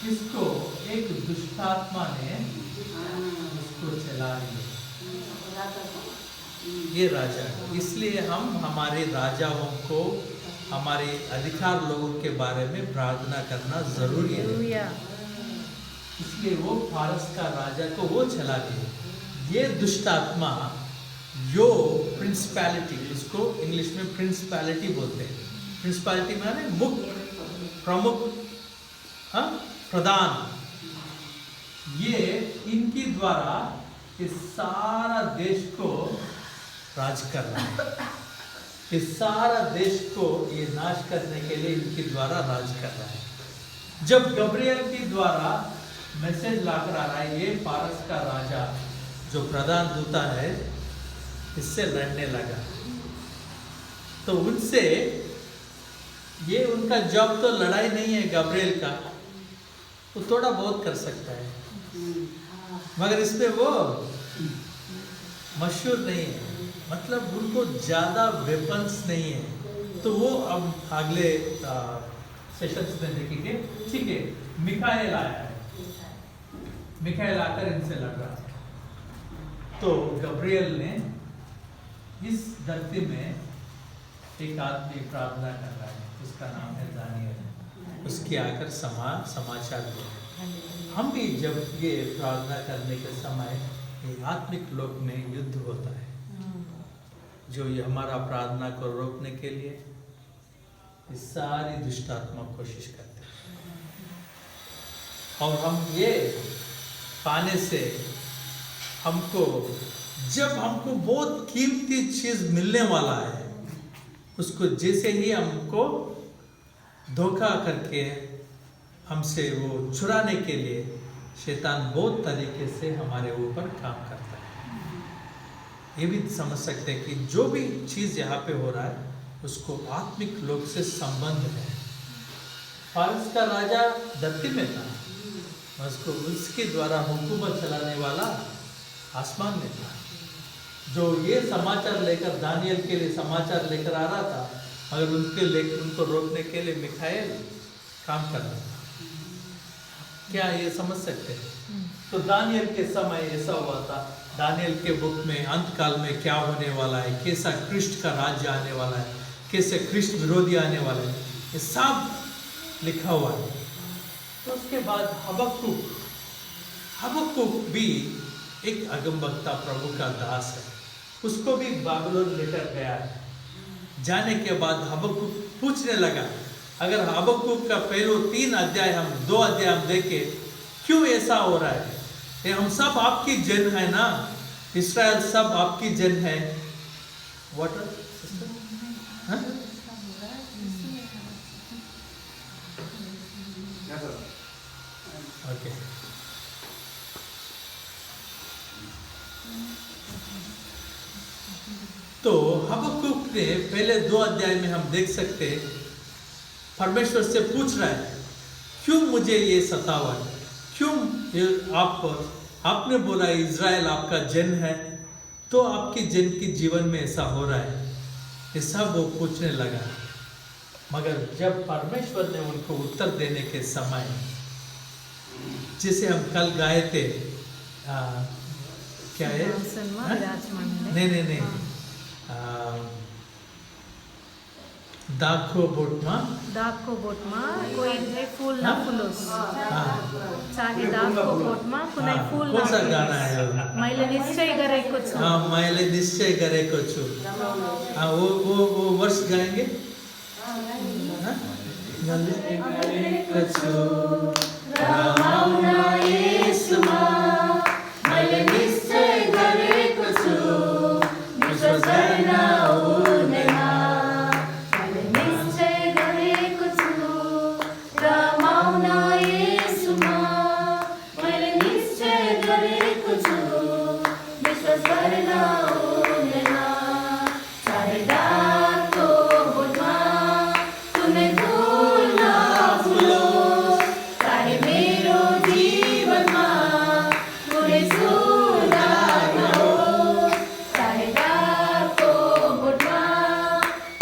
इसको एक दुष्टात्मा ने उसको चला लिया। ये राजा, इसलिए हम हमारे राजाओं को, हमारे अधिकार लोगों के बारे में प्रार्थना करना जरूरी है। इसलिए वो फारस का राजा को वो चला दिया। ये दुष्टात्मा, जो प्रिंसिपैलिटी, इसको इंग्लिश में प्रिंसिपैलिटी बोलते हैं। प्रिंसिपैलिटी माने मुख्य, प्रमुख, प्रधान। ये इनके द्वारा इस सारा देश को राज कर रहा है। इस सारा देश को ये नाश करने के लिए इनके द्वारा राज कर रहा है। जब गब्रियल के द्वारा मैसेज लाकर आ रहा है, ये पारस का राजा जो प्रधान दूता है, इससे लड़ने लगा। तो उनसे ये उनका जॉब तो लड़ाई नहीं है गब्रियल का, वो थोड़ा बहुत कर सकता है, मगर इसमें वो मशहूर नहीं है, मतलब उनको ज़्यादा वेपन्स नहीं है। तो वो अब अगले सेशंस में देखेंगे। ठीक है, मिखाएल आया है, मिखाएल आकर इनसे लड़ रहा है। तो गब्रियल ने इस धरती में एक आदमी प्रार्थना कर रहा है, उसका नाम है दानियल। उसके आकर समाचार दिया। हम भी जब ये प्रार्थना करने के समय ये आत्मिक लोक में युद्ध होता है, जो ये हमारा प्रार्थना को रोकने के लिए ये सारी दुष्टात्मा कोशिश करते हैं। और हम ये पाने से हमको, जब हमको बहुत कीमती चीज मिलने वाला है, उसको जैसे ही हमको धोखा करके हमसे वो चुराने के लिए शैतान बहुत तरीके से हमारे ऊपर काम करता है। ये भी समझ सकते हैं कि जो भी चीज़ यहाँ पे हो रहा है उसको आत्मिक लोक से संबंध है। फारस का राजा धरती में था, उसको उसके द्वारा हुकूमत चलाने वाला आसमान में था, जो ये समाचार लेकर दानियल के लिए समाचार लेकर आ रहा था, मगर उनको रोकने के लिए मिखाएल काम कर रहा था। क्या ये समझ सकते हैं? तो दानियल के समय ऐसा हुआ था। दानियल के बुक में अंत काल में क्या होने वाला है, कैसा कृष्ण का राज्य आने वाला है, कैसे कृष्ण विरोधी आने वाला है, ये सब लिखा हुआ है। तो उसके बाद हबक्कुक भी एक अगमवक्ता प्रभु का दास है, उसको भी बाबिलोन लेकर गया है। जाने के बाद हबक्कुक पूछने लगा, अगर हबक्कुक का पहले 3 अध्याय हम 2 अध्याय हम देखें, क्यों ऐसा हो रहा है? ये हम सब आपकी जन है ना, इस्राएल सब आपकी जन है। वाटर हाँ? ओके। तो हबक्कुक ने पहले 2 अध्याय में हम देख सकते हैं, परमेश्वर से पूछ रहा है, क्यों मुझे ये सतावट, क्यों आपने बोला इज़राइल आपका जन है, तो आपकी जन के जीवन में ऐसा हो रहा है। ये सब वो पूछने लगा, मगर जब परमेश्वर ने उनको उत्तर देने के समय, जिसे हम कल गाए थे, क्या है? नहीं, दाखो बोटमा कोई फूल ना फूलोस, चाहे दाखो बोटमा कुनै फूल कौन सा गाना है? मैले निश्चय गरेको छु। हाँ, मैले निश्चय गरेको छु। हाँ, वो वर्ष गाएंगे। गरेको छु रमाउन येशूमा, मैले निश्चय गरेको छु विश्वास गर्न हुँदैन। मैले निश्चय गरेको छु रमाउन येशूमा, मैले निश्चय गरेको छु विश्वास गर्न हुँदैन। चाहे दागको बोटमा कुनै फूल नफुलोस्, चाहे मेरो जीवनमा कुनै सुधार नहोस्, चाहे दागको बोटमा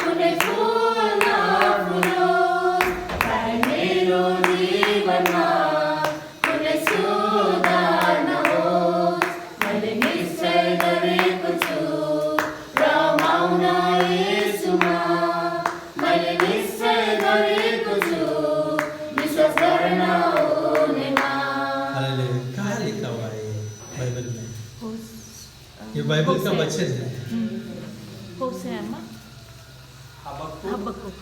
कुनै फूल नफुलोस्, चाहे मेरो जीवनमा कुनै सुधार नहोस्, मैले निश्चय गरेको छु रमाउन येशूमा, मैले निश्चय गरेको छु विश्वास गर्न हुँदैन। हालेलुया। कहाँ लिखा हुआ है ये बाइबल में? ये बाइबल का वचन है। होसेयामा हबक्कुक हबक्कुक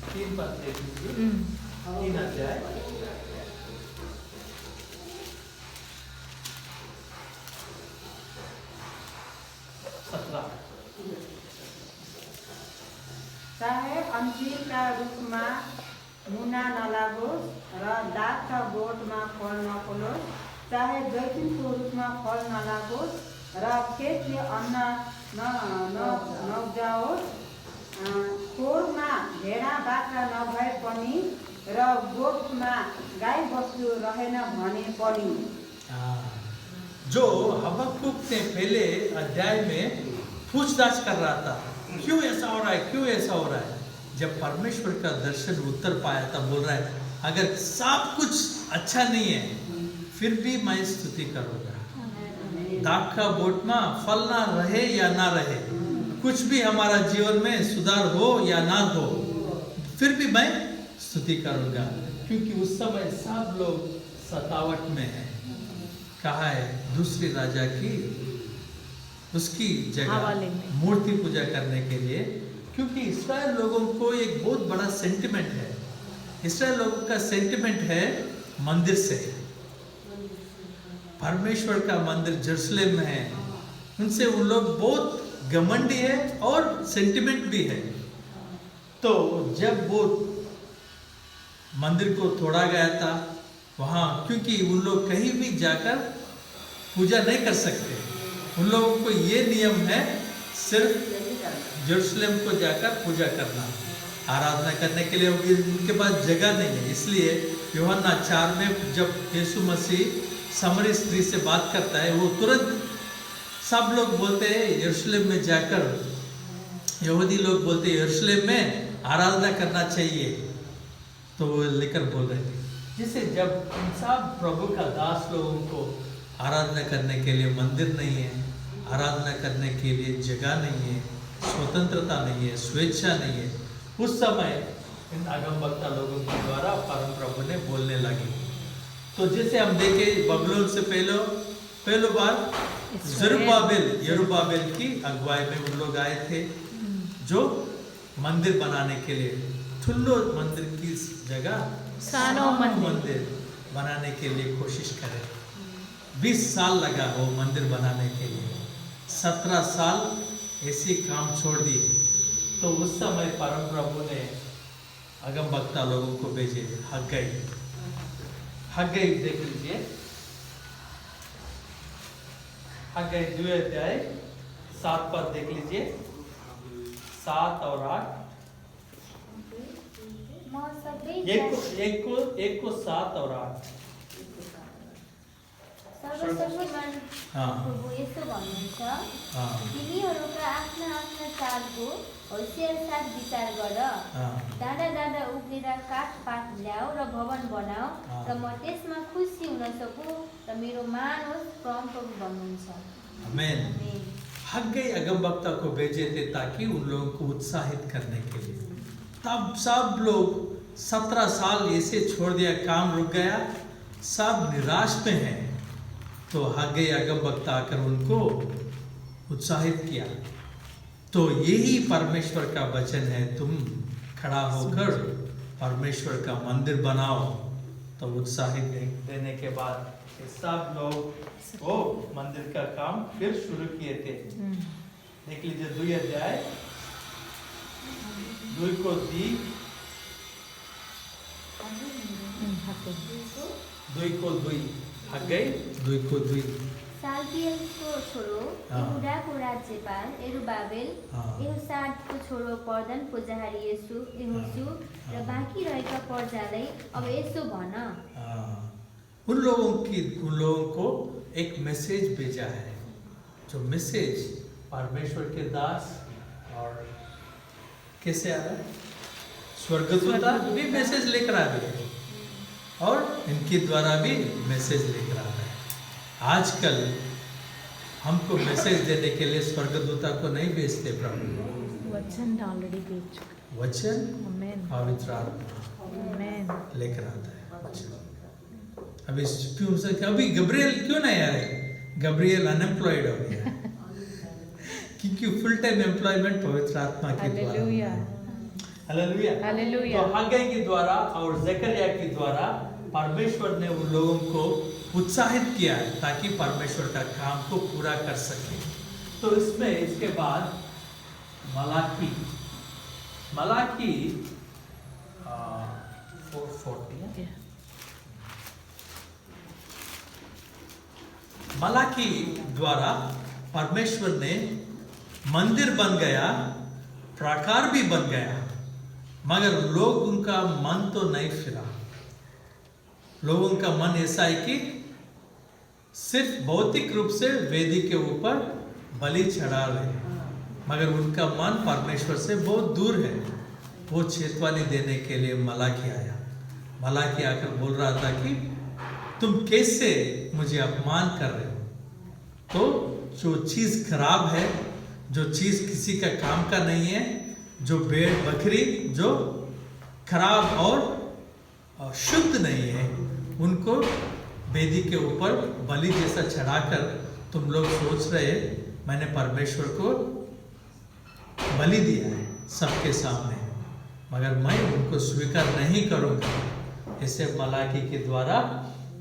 3 पद देख लीजिए, 3 अध्याय। चाहे अंजीरका रुखमा मुना नलागोस् र दागका बोटमा फल नफुलोस्, चाहे जैतुनको रुखमा फल नलागोस् र खेतले अन्न नउब्जाओस्, खोरमा भेडा बाख्रा नभए पनि र गोठमा गाई बस्तु रहेन भने पनि। जो हबक्कुक ने पहले अध्याय में पूछताछ कर रहा था, क्यों ऐसा हो रहा है, क्यों ऐसा हो रहा है। जब परमेश्वर का दर्शन उत्तर पाया तब बोल रहा है, अगर सब कुछ अच्छा नहीं है फिर भी मैं स्तुति करूंगा। दाग का बोट में फल ना रहे या ना रहे, कुछ भी हमारा जीवन में सुधार हो या ना हो, फिर भी मैं स्तुति करूंगा। क्योंकि उस समय सब लोग सतावट में है। कहा है? दूसरी राजा की उसकी जगह मूर्ति पूजा करने के लिए। क्योंकि इस्राएल लोगों को एक बहुत बड़ा सेंटिमेंट है। इस्राएल लोगों का सेंटिमेंट है मंदिर से। परमेश्वर का मंदिर जेरूसलम में है, उनसे उन लोग बहुत घमंडी है और सेंटिमेंट भी है। तो जब वो मंदिर को तोड़ा गया था वहाँ, क्योंकि उन लोग कहीं भी जाकर पूजा नहीं कर सकते, उन लोगों को ये नियम है सिर्फ जेरूसलम को जाकर पूजा करना, आराधना करने के लिए उनके पास जगह नहीं है। इसलिए यूहन्ना 4 में जब यीशु मसीह समरी स्त्री से बात करता है, वो तुरंत सब लोग बोलते हैं यरूशलेम में जाकर, यहूदी लोग बोलते हैं यरूशलेम में आराधना करना चाहिए, तो वो लेकर बोल रहे थे। जिसे जब इन सब प्रभु का दास लोगों को आराधना करने के लिए मंदिर नहीं है, आराधना करने के लिए जगह नहीं है, स्वतंत्रता नहीं है, स्वेच्छा नहीं है, उस समय इन अगमवक्ता लोगों के द्वारा परम प्रभु ने बोलने लगे। तो जैसे हम देखें बबलोन से पहले बार यरूबाबेल की अगुवाई में उन लोग आए थे, जो मंदिर बनाने के लिए ठुल्लो मंदिर की जगह सानो मंदिर बनाने के लिए कोशिश करे। 20 साल लगा वो मंदिर बनाने के लिए, 17 साल ऐसे काम छोड़ दिए। तो उस समय परम प्रभु ने अगम वक्ता लोगों को भेजे। हग्गई देख लीजिए, हग्गई 2 अध्याय 7 पद देख लीजिए, 7 और 8। म सबै एक को 7 और 8। सर्वशक्तिमान हाँ। प्रभु यस्तो भन्नुहुन्छ, हाँ। तिमीहरूका आफ्ना आफ्ना चालको होसियार साथ विचार गर। डाँडा डाँडा उब्रेर काठपात ल्याऊ र भवन बनाऊ र म त्यसमा खुसी हुन सकूँ र मेरो मान होस्, परम प्रभु भन्नुहुन्छ। आमेन। आमेन। हग्गई अगम वक्ता को भेजे थे ताकि उन लोगों को उत्साहित करने के लिए। तब सब लोग 17 साल ऐसे छोड़ दिया, काम रुक गया, सब निराश में हैं। तो हग्गई अगम वक्ता आकर उनको उत्साहित किया। तो यही परमेश्वर का वचन है, तुम खड़ा होकर परमेश्वर का मंदिर बनाओ। तो उत्साहित देने के बाद सब लोग वो मंदिर का काम फिर शुरू किए थे। देख लीजिए 2 अध्याय 2 को 2 हग्गई 2 को 2। सालतियलको छोरो यहुदाको राज्यपाल यरुबाबेल, यहोसादाको छोरो पर्दनको जहारी यहोशू र बाँकी रहेका प्रजालाई अब यसो भन। उन लोगों को एक मैसेज भेजा है, जो मैसेज परमेश्वर के दास और कैसे आ रहा है, स्वर्गदूता भी मैसेज लेकर आ रहे हैं और इनके द्वारा भी मैसेज लेकर आ रहा है। आजकल हमको मैसेज देने के लिए स्वर्गदूता को नहीं भेजते प्रभु, वचन ऑलरेडी भेज चुका। वचन आमेन। पवित्र आत्मा आमेन। लेकर आता है वचन। अभी क्यों से अभी गब्रियल क्यों नहीं आ रहे? गब्रियल अनएम्प्लॉयड हो गया क्योंकि फुल टाइम एम्प्लॉयमेंट पवित्र आत्मा के द्वारा। हालेलुया। हालेलुया। हालेलुया। तो हग्गई के द्वारा और जकरिया के द्वारा परमेश्वर ने उन लोगों को उत्साहित किया है ताकि परमेश्वर का काम को पूरा कर सके। तो इसमें इसके बाद मलाकी 4:40 मलाकी द्वारा परमेश्वर ने मंदिर बन गया, प्राकार भी बन गया, मगर लोग उनका मन तो नहीं फिरा। लोगों का मन ऐसा है कि सिर्फ भौतिक रूप से वेदी के ऊपर बलि चढ़ा रहे, मगर उनका मन परमेश्वर से बहुत दूर है। वो चेतावनी देने के लिए मलाकी आया। मलाकी आकर बोल रहा था कि तुम कैसे मुझे अपमान कर रहे हो। तो जो चीज़ खराब है, जो चीज़ किसी का काम का नहीं है, जो भेड़ बकरी जो खराब और शुद्ध नहीं है, उनको वेदी के ऊपर बलि जैसा चढ़ाकर तुम लोग सोच रहे मैंने परमेश्वर को बलि दिया है सबके सामने, मगर मैं उनको स्वीकार नहीं करूंगा। ऐसे मलाकी के द्वारा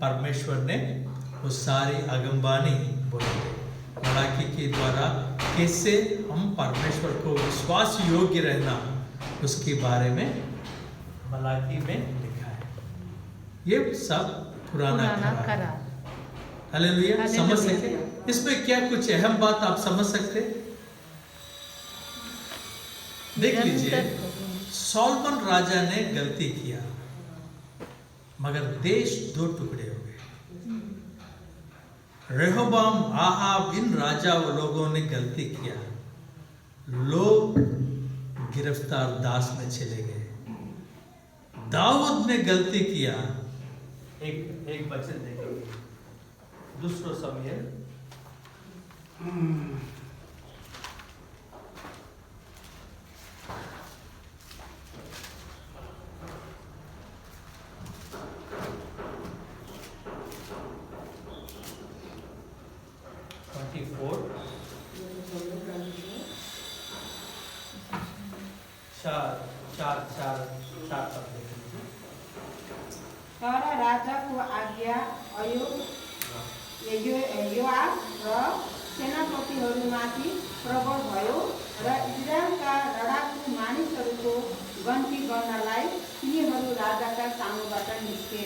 परमेश्वर ने वो सारी आगमवाणी बोली। मलाकी के द्वारा कैसे हम परमेश्वर को विश्वास योग्य रहना, उसके बारे में मलाकी में लिखा है। ये सब पुराना करार। हालेलुया। समझ सके इसमें क्या कुछ अहम बात आप समझ सकते? देख लीजिए, सोलोमन राजा ने गलती किया, मगर देश 2 टुकड़े हो गए। रेहोबाम, आहाब, इन राजा लोगों ने गलती किया, लोग गिरफ्तार दास में चले गए। दाऊद ने गलती किया। एक वचन देखेंगे, दूसरा समूएल 24 चार तक देख लीजिए। तर राजाको आज्ञा योआब र सेनापतिहरूमाथि प्रबल भयो र इजरायलका लडाकु मानिसहरूको गन्ती गर्नलाई तिनीहरू राजाका सामुबाट निस्के।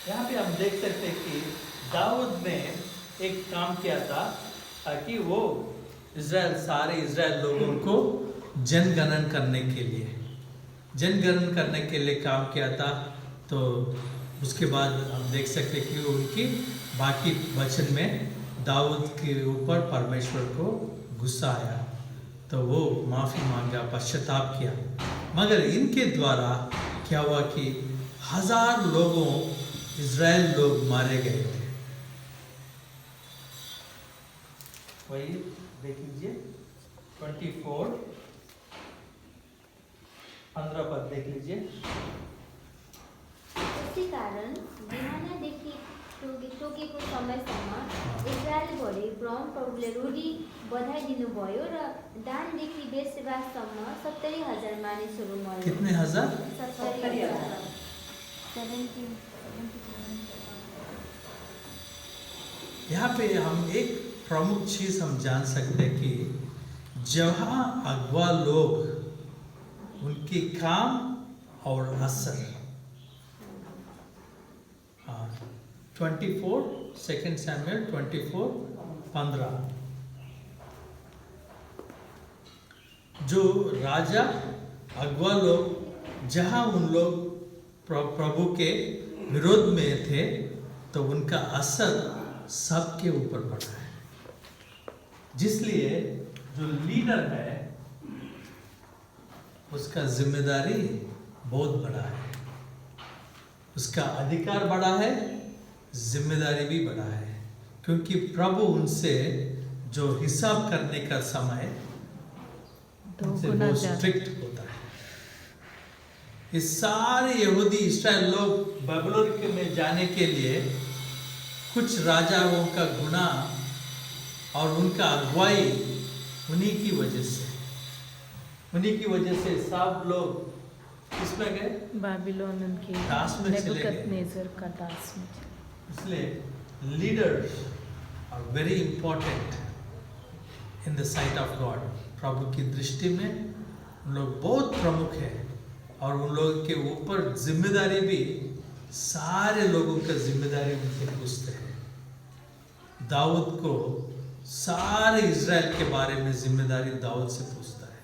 यहाँ पे हम देख सकते हैं कि दाऊद ने एक काम किया था ताकि वो सारे इजराइल लोगों को जनगणन करने के लिए काम किया था। तो उसके बाद हम देख सकते हैं कि उनकी बाकी वचन में दाऊद के ऊपर परमेश्वर को गुस्सा आया, तो वो माफ़ी मांगा, पश्चाताप किया। मगर इनके द्वारा क्या हुआ कि 1000 लोगों इजराइल लोग मारे गए थे। वही देख लीजिए 24 15 पद देख लीजिए। त्यसै कारण बिहानदेखि तोकेको समयसम्म इजरायलभरि प्रभुले रूढी बधाइदिनु भयो र दानदेखि बेसबासम्म 70,000 मानिसहरू मरे। कितने हजार? 70,000। यहाँ पे हम एक प्रमुख चीज हम जान सकते हैं कि जहाँ अगवा लोग उनके काम और असर 24 2 सैमुएल 24:15 जो राजा अगवा लोग जहाँ उन लोग प्रभु के विरोध में थे तो उनका असर सबके ऊपर पड़ा है। जिसलिए जो लीडर है उसका जिम्मेदारी बहुत बड़ा है, उसका अधिकार बड़ा है, जिम्मेदारी भी बड़ा है, क्योंकि प्रभु उनसे जो हिसाब करने का समय उनसे बहुत स्ट्रिक्ट होता है। इस सारे यहूदी इस्राएल लोग बाबिलोन में जाने के लिए कुछ राजाओं का गुनाह और उनका अगुवाई उन्हीं की वजह से सब लोग किसमें गए? बाबिलोन के दास में चले गए। नेबुकदनेस्सर का दास में। इसलिए leaders are very important in the sight of God. प्रभु की दृष्टि में उन लोग बहुत प्रमुख है और उन लोगों के ऊपर जिम्मेदारी भी सारे लोगों का जिम्मेदारी उनसे पूछते हैं। दाऊद को सारे इजराइल के बारे में जिम्मेदारी दाऊद से पूछता है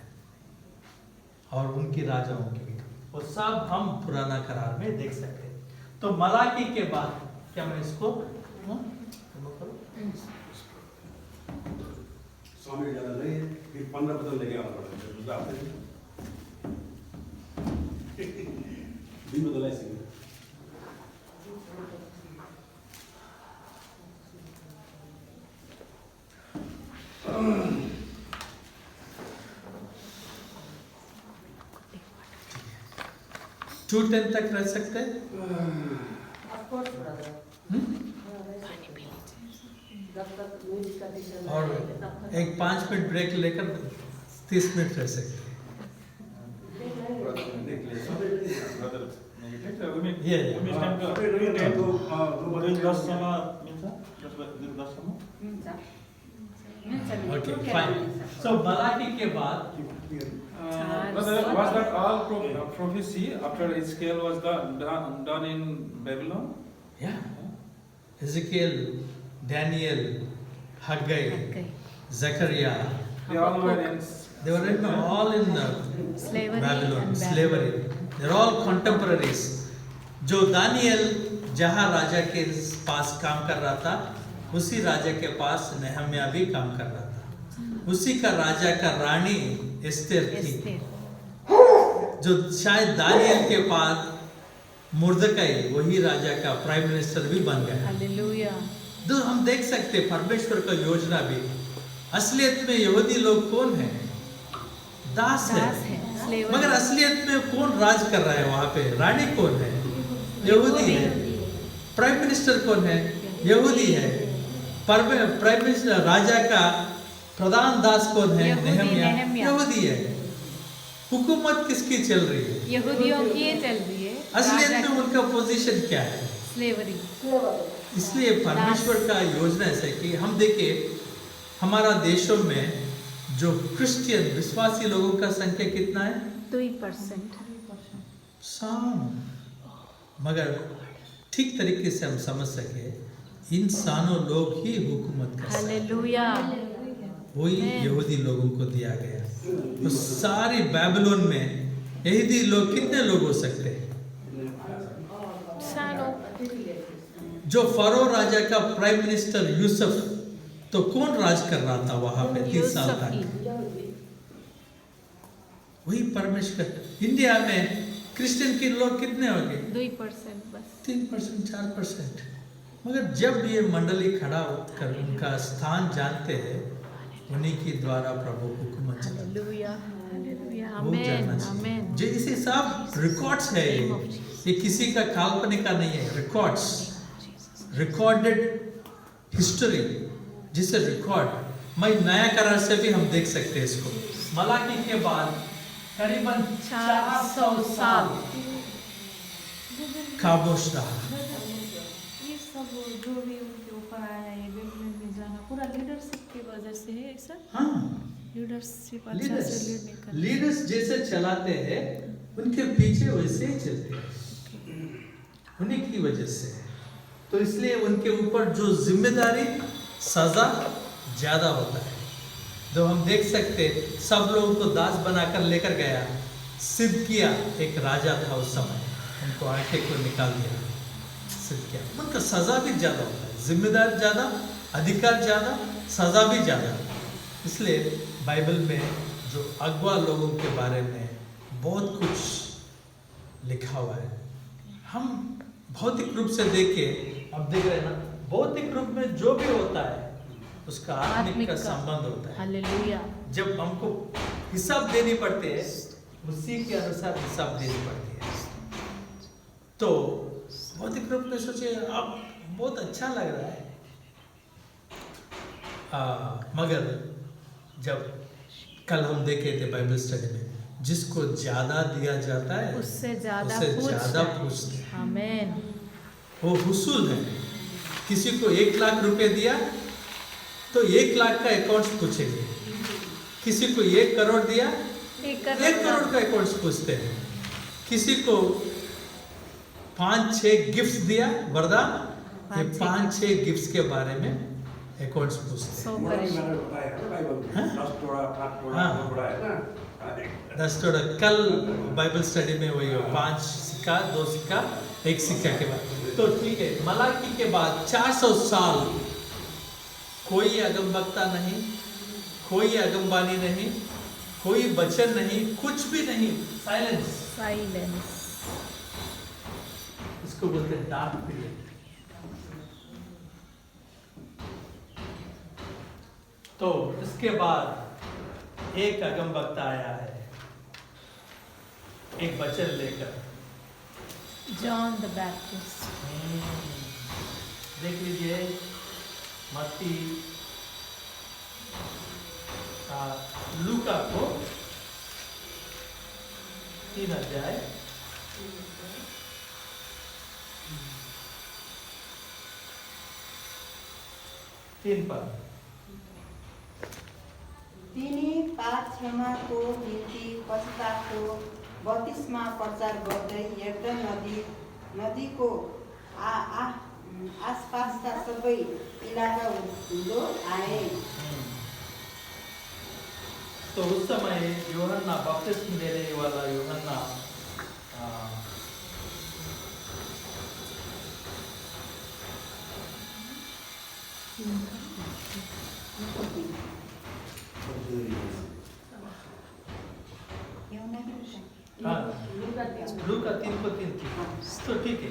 और उनके राजाओं की भी, वो सब हम पुराना करार में देख सकते हैं। तो मलाकी के बाद क्या मैं इसको समय ज़्यादा नहीं है, फिर 15 पद लेके आना पड़ेगा। दूसरा आपने दिन बदला है। 2:10 तक रह सकते हैं। और एक 5 मिनट ब्रेक लेकर 30 मिनट रह सकते हैं। Okay, fine. So Malachi के बाद Brother, was that all prophecy after Ezekiel was done in Babylon? Yeah. Ezekiel, Daniel, Haggai, Zechariah. They all were in. They were written all in Slavery Babylon, and slavery. They're all contemporaries. जो Daniel जहाँ राजा के पास काम कर रहा था, उसी राजा के पास नेहम्या भी काम कर रहा था। उसी का राजा का रानी एस्तेर थी, जो शायद दानियल के पास मुर्दकाई वही राजा का प्राइम मिनिस्टर भी बन गया। हालेलुया। तो हम देख सकते परमेश्वर का योजना भी। असलियत में यहूदी लोग कौन है? दास है। मगर असलियत में कौन राज कर रहा है वहाँ पे? रानी कौन है? यहूदी है। प्राइम मिनिस्टर कौन है? यहूदी है। प्राइम मिनिस्टर राजा का प्रधान दास कौन है? नेहम्या। यहूदी है। हुकूमत किसकी चल रही है? यहूदियों की ये चल रही है। असलियत में उनका पोजीशन क्या है? स्लेवरी। इसलिए परमेश्वर का योजना ऐसा है कि हम देखिए हमारा देशों में जो क्रिश्चियन विश्वासी लोगों का संख्या कितना है? 2%। मगर ठीक तरीके से हम समझ सके इंसानों लोग ही हुकूमत कर सकते हैं। हालेलुया। वही यहूदी लोगों को दिया गया। तो सारी बाबिलोन में यहूदी लोग कितने लोग हो सकते हैं? जो फरो राजा का प्राइम मिनिस्टर यूसुफ, तो कौन राज कर रहा था वहां पे 30 साल तक? वही परमेश्वर। इंडिया में क्रिश्चियन के लोग कितने होंगे? 2% बस। 3%, 4%। मगर जब ये मंडली खड़ा होकर उनका स्थान जानते हैं, उन्हीं के द्वारा प्रभु हुकूमत चलाता है। हालेलुया। हालेलुया। वो जानना आमेन। चाहिए। आमेन। जैसे सब रिकॉर्ड्स है ये किसी का काल्पनिक का नहीं है। रिकॉर्ड्स, रिकॉर्डेड हिस्ट्री, जिसे रिकॉर्ड मैं नया करार से भी हम देख सकते हैं इसको। मलाकी के बाद करीबन 400 साल खामोश रहा। ये सब जो भी उनके ऊपर आया है, ये बेबीलोन में जाना पूरा लीडरशिप की वजह से है सर। हाँ, लीडरशिप अच्छा से लीड नहीं कर। लीडर्स जैसे चलाते हैं उनके पीछे वैसे ही चलते हैं, उन्हीं की वजह से। तो इसलिए उनके ऊपर जो जिम्मेदारी, सजा ज्यादा होता है। तो हम देख सकते सब लोगों को दास बनाकर लेकर गया। सिदकिया एक राजा था उस समय, उनको आटे को निकाल दिया। सिदकिया उनका सजा भी ज्यादा होता है, जिम्मेदारी ज्यादा, अधिकार ज्यादा, सजा भी ज्यादा। इसलिए बाइबल में जो अगवा लोगों के बारे में बहुत कुछ लिखा हुआ है। हम भौतिक रूप से देखें, अब देख रहे हैं ना, भौतिक रूप में जो भी होता है उसका आत्मिक का संबंध होता है। हालेलुया। जब हमको हिसाब देनी पड़ती है, उसी के अनुसार हिसाब देनी पड़ती है। तो भौतिक रूप में सोचिए, अब बहुत अच्छा लग रहा है, मगर जब कल हम देखे थे बाइबल स्टडी में, जिसको ज्यादा दिया जाता है उससे ज्यादा पूछते हैं। आमेन। वो हुसूल है। किसी को 1 लाख रुपए दिया तो 1 लाख का अकाउंट्स पूछेंगे। किसी को 1 करोड़ दिया, 1 करोड़ का अकाउंट्स पूछते हैं। किसी को 5-6 गिफ्ट दिया वरदान, ये 5-6 गिफ्ट्स के बारे में अकाउंट्स पूछते हैं। 10 टोड़ा। कल बाइबल स्टडी में वही 5 सिक्का, 2 सिक्का, 1 सिक्का के बाद। तो ठीक है, मलाकी के बाद 400 साल कोई अगमवक्ता नहीं, कोई अगमबानी नहीं, कोई वचन नहीं, कुछ भी नहीं, साइलेंस। साइलेंस। इसको बोलते हैं डार्क पीरियड। तो इसके बाद एक अगमवक्ता आया है, एक वचन लेकर, जॉन द बैप्टिस्ट। देख लीजिए मत्ती, लूका को 3 अध्याय 3 पद। तिनी पाप क्षमाको निम्ति पश्चातापको बत्तिस्मा प्रचार गर्दै यर्दन नदीको आसपासका सबै इलाका हुँदो आए। तो उस समय यूहन्ना, बपतिस्मा देने वाला यूहन्ना लूका 3:3। तो ठीक है,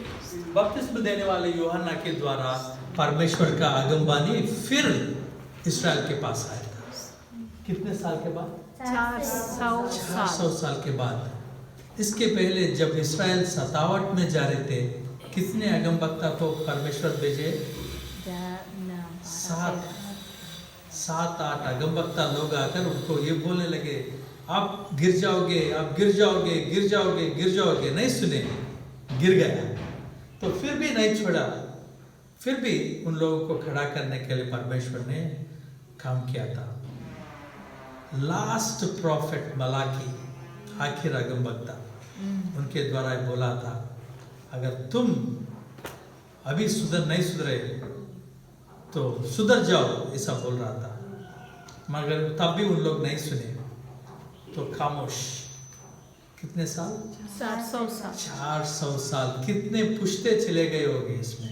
बपतिस्मा देने वाले यूहन्ना के द्वारा परमेश्वर का आगमबानी फिर इस्राएल के पास आया था। कितने साल के बाद? 400 साल के बाद। इसके पहले जब इस्राएल सतावट में जा रहे थे, कितने अगमवक्ता को परमेश्वर भेजे? 7-8 अगमवक्ता लोग आकर उनको ये बोलने लगे आप गिर जाओगे, आप गिर जाओगे, गिर जाओगे, गिर जाओगे, नहीं सुने, गिर गया। तो फिर भी नहीं छोड़ा, फिर भी उन लोगों को खड़ा करने के लिए परमेश्वर ने काम किया था। लास्ट प्रॉफिट मलाकी, आखिर अगमवक्ता, उनके द्वारा बोला था अगर तुम अभी नहीं सुधरे तो सुधर जाओ, ऐसा बोल रहा था। मगर तब भी उन लोग नहीं सुने तो खामोश। कितने साल? 400 साल। 400 साल। कितने पुश्ते चले गए होंगे इसमें?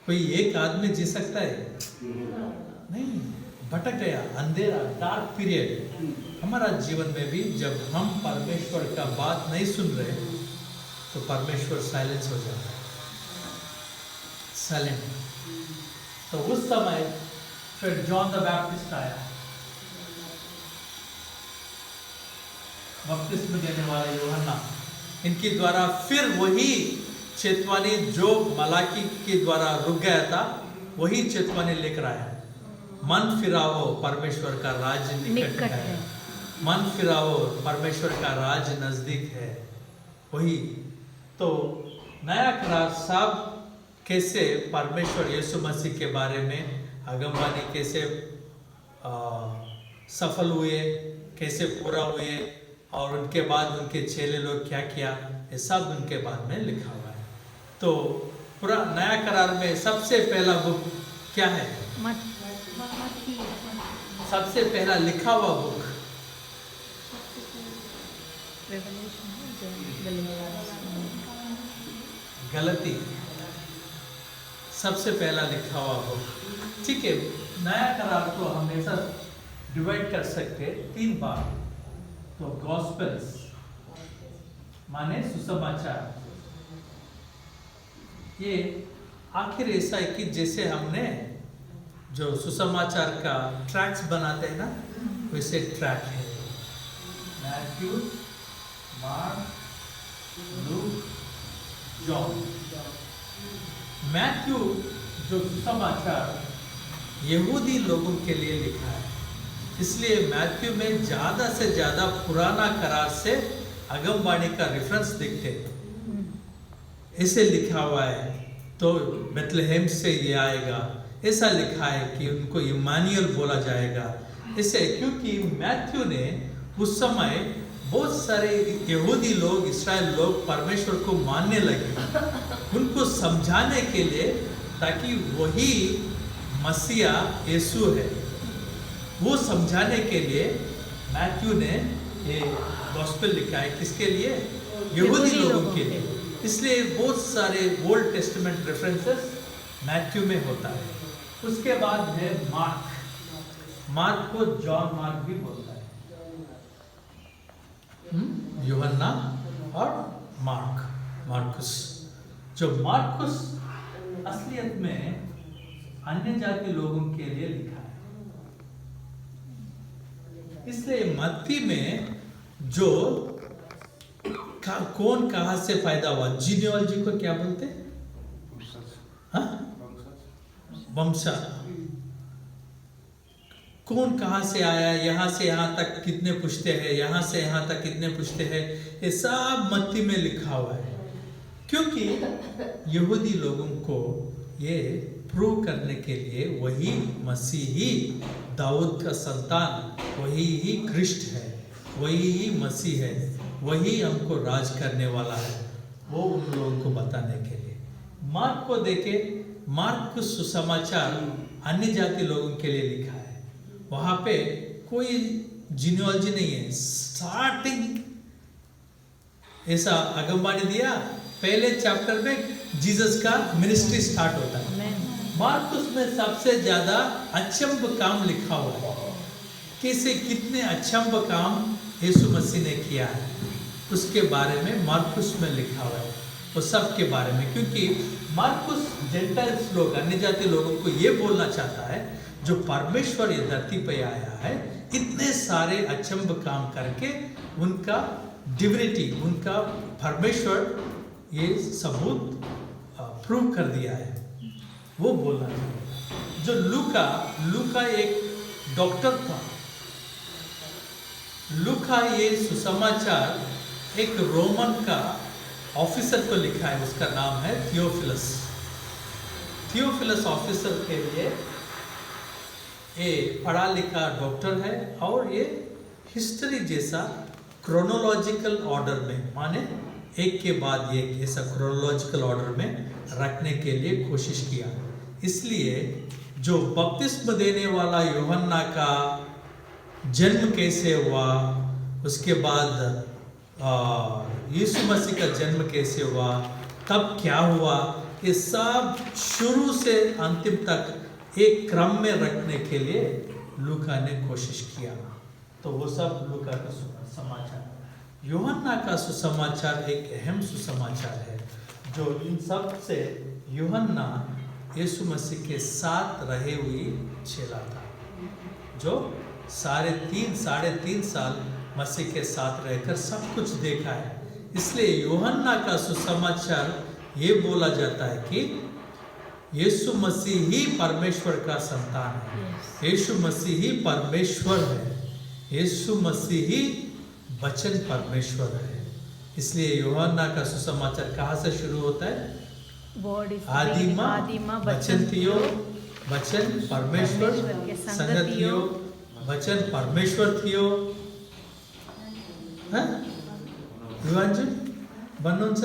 कोई एक आदमी जी सकता है? नहीं, भटक गया। अंधेरा, डार्क पीरियड। हमारा जीवन में भी जब हम परमेश्वर का बात नहीं सुन रहे तो परमेश्वर साइलेंस हो जाता है, साइलेंट। तो उस समय फिर जॉन द बैप्टिस्ट आया, बपतिस्मा देने वाला यूहन्ना, इनके द्वारा फिर वही चेतवानी जो मलाकी के द्वारा रुक गया था, वही चेतवानी लेकर आया। मन फिराओ, परमेश्वर का राज निकट है। मन फिराओ, परमेश्वर का राज नजदीक है। वही तो नया करार साहब कैसे परमेश्वर यीशु मसीह के बारे में आगमवाणी कैसे सफल हुए, कैसे पूरा हुए, और उनके बाद उनके चेले लोग क्या किया, ये सब उनके बाद में लिखा हुआ है। तो पूरा नया करार में सबसे पहला बुक क्या है? सबसे पहला लिखा हुआ बुक गलती, सबसे पहला लिखा हुआ बुक। ठीक है, नया करार को हमेशा डिवाइड कर सकते 3 बार। तो गॉस्पेल्स माने सुसमाचार, ये आखिर ऐसा है कि जैसे हमने जो सुसमाचार का ट्रैक्स बनाते हैं ना, वैसे ट्रैक है। Matthew, mark, look, John. Matthew जो सुसमाचार यहूदी लोगों के लिए लिखा है, इसलिए मैथ्यू में ज़्यादा से ज़्यादा पुराना करार से आगमवाणी का रेफरेंस देखते हैं। ऐसे लिखा हुआ है तो बेथलेहेम से ये आएगा, ऐसा लिखा है कि उनको इमानुएल बोला जाएगा। इसे क्योंकि मैथ्यू ने उस समय बहुत सारे यहूदी लोग, इस्राएल लोग परमेश्वर को मानने लगे, उनको समझाने के लिए, ताकि वही मसीहा यीशु है, वो समझाने के लिए मैथ्यू ने ये गॉस्पेल लिखा है। किसके लिए? यहूदी लोगों के लिए। इसलिए बहुत सारे ओल्ड टेस्टामेंट रेफरेंसेस मैथ्यू में होता है। उसके बाद है मार्क। मार्क को जॉन मार्क भी बोलता है, यूहन्ना और मार्क, मार्कुस। जो मार्कुस असलियत में अन्य जाति लोगों के लिए लिखा है। इसलिए मत्ती में जो कौन कहां से फायदा हुआ, जीनियोलॉजी को क्या बोलते हैं? वंशा, कौन कहां से आया, यहां से यहां तक कितने पुश्ते हैं, यहां से यहां तक कितने पुश्ते हैं, ये सब मत्ती में लिखा हुआ है। क्योंकि यहूदी लोगों को ये प्रूव करने के लिए वही मसीही, दाऊद का संतान, वही ही क्रिस्ट है, वही ही मसीह है, वही हमको राज करने वाला है, वो उन लोगों को बताने के लिए। मार्क को देखे, मार्क को सुसमाचार अन्य जाति लोगों के लिए लिखा है। वहां पे कोई जीनियोलॉजी नहीं है। स्टार्टिंग ऐसा आगमवाणी दिया, पहले चैप्टर में जीसस का मिनिस्ट्री स्टार्ट होता है। मार्कुस में सबसे ज्यादा अचंभ काम लिखा हुआ है, कैसे कितने अचंभ काम यीशु मसीह ने किया है, उसके बारे में मार्कुस में लिखा हुआ है, वो सब के बारे में। क्योंकि मार्कुस जेंटाइल्स लोग, अन्य जाति लोगों को ये बोलना चाहता है, जो परमेश्वर ये धरती पे आया है, इतने सारे अचंभ काम करके उनका डिविनिटी, उनका परमेश्वर ये सबूत प्रूव कर दिया है, वो बोलना चाहिए। जो लूका एक डॉक्टर था, लूका ये सुसमाचार एक रोमन का ऑफिसर को लिखा है, उसका नाम है थियोफिलस। थियोफिलस ऑफिसर के लिए ये पढ़ा लिखा डॉक्टर है और ये हिस्ट्री जैसा क्रोनोलॉजिकल ऑर्डर में, माने एक के बाद एक ऐसा क्रोनोलॉजिकल ऑर्डर में रखने के लिए कोशिश किया। इसलिए जो बपतिस्म देने वाला यूहन्ना का जन्म कैसे हुआ, उसके बाद यीशु मसीह का जन्म कैसे हुआ, तब क्या हुआ, ये सब शुरू से अंतिम तक एक क्रम में रखने के लिए लूका ने कोशिश किया। तो वो सब लूका का समाचार। यूहन्ना का सुसमाचार एक अहम सुसमाचार है, जो इन सब से यूहन्ना यीशु मसीह के साथ रहे हुई चेला था, जो साढ़े तीन साल मसीह के साथ रहकर सब कुछ देखा है। इसलिए यूहन्ना का सुसमाचार ये बोला जाता है कि यीशु मसीह ही परमेश्वर का संतान है, यीशु मसीह ही परमेश्वर है, यीशु मसीह ही वचन परमेश्वर है। इसलिए यूहन्ना का सुसमाचार कहाँ से शुरू होता है? आदिमा वचन थियो, वचन परमेश्वर संगत थियो, वचन परमेश्वर थियो। युवांजन भन्नुहुन्छ?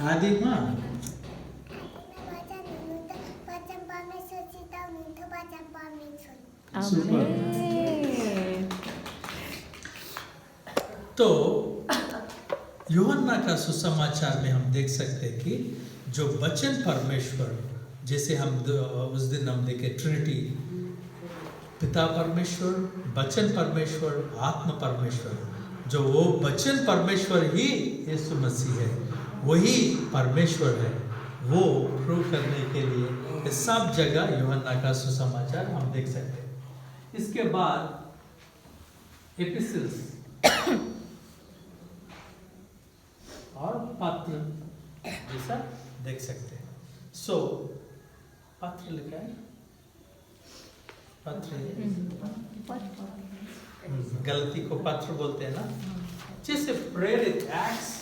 आदिमा तो यूहन्ना का सुसमाचार में हम देख सकते हैं कि जो वचन परमेश्वर, जैसे हम उस दिन हम देखे ट्रिनिटी, पिता परमेश्वर, वचन परमेश्वर, आत्मा परमेश्वर, जो वो वचन परमेश्वर ही यीशु मसीह है, वही परमेश्वर है, वो प्रूव करने के लिए सब जगह यूहन्ना का सुसमाचार हम देख सकते हैं। इसके बाद एपिसल्स और पत्र जैसा देख सकते हैं। सो पत्र लिखा है, पत्र गलती को पत्र बोलते हैं ना। जैसे प्रेरित एक्ट्स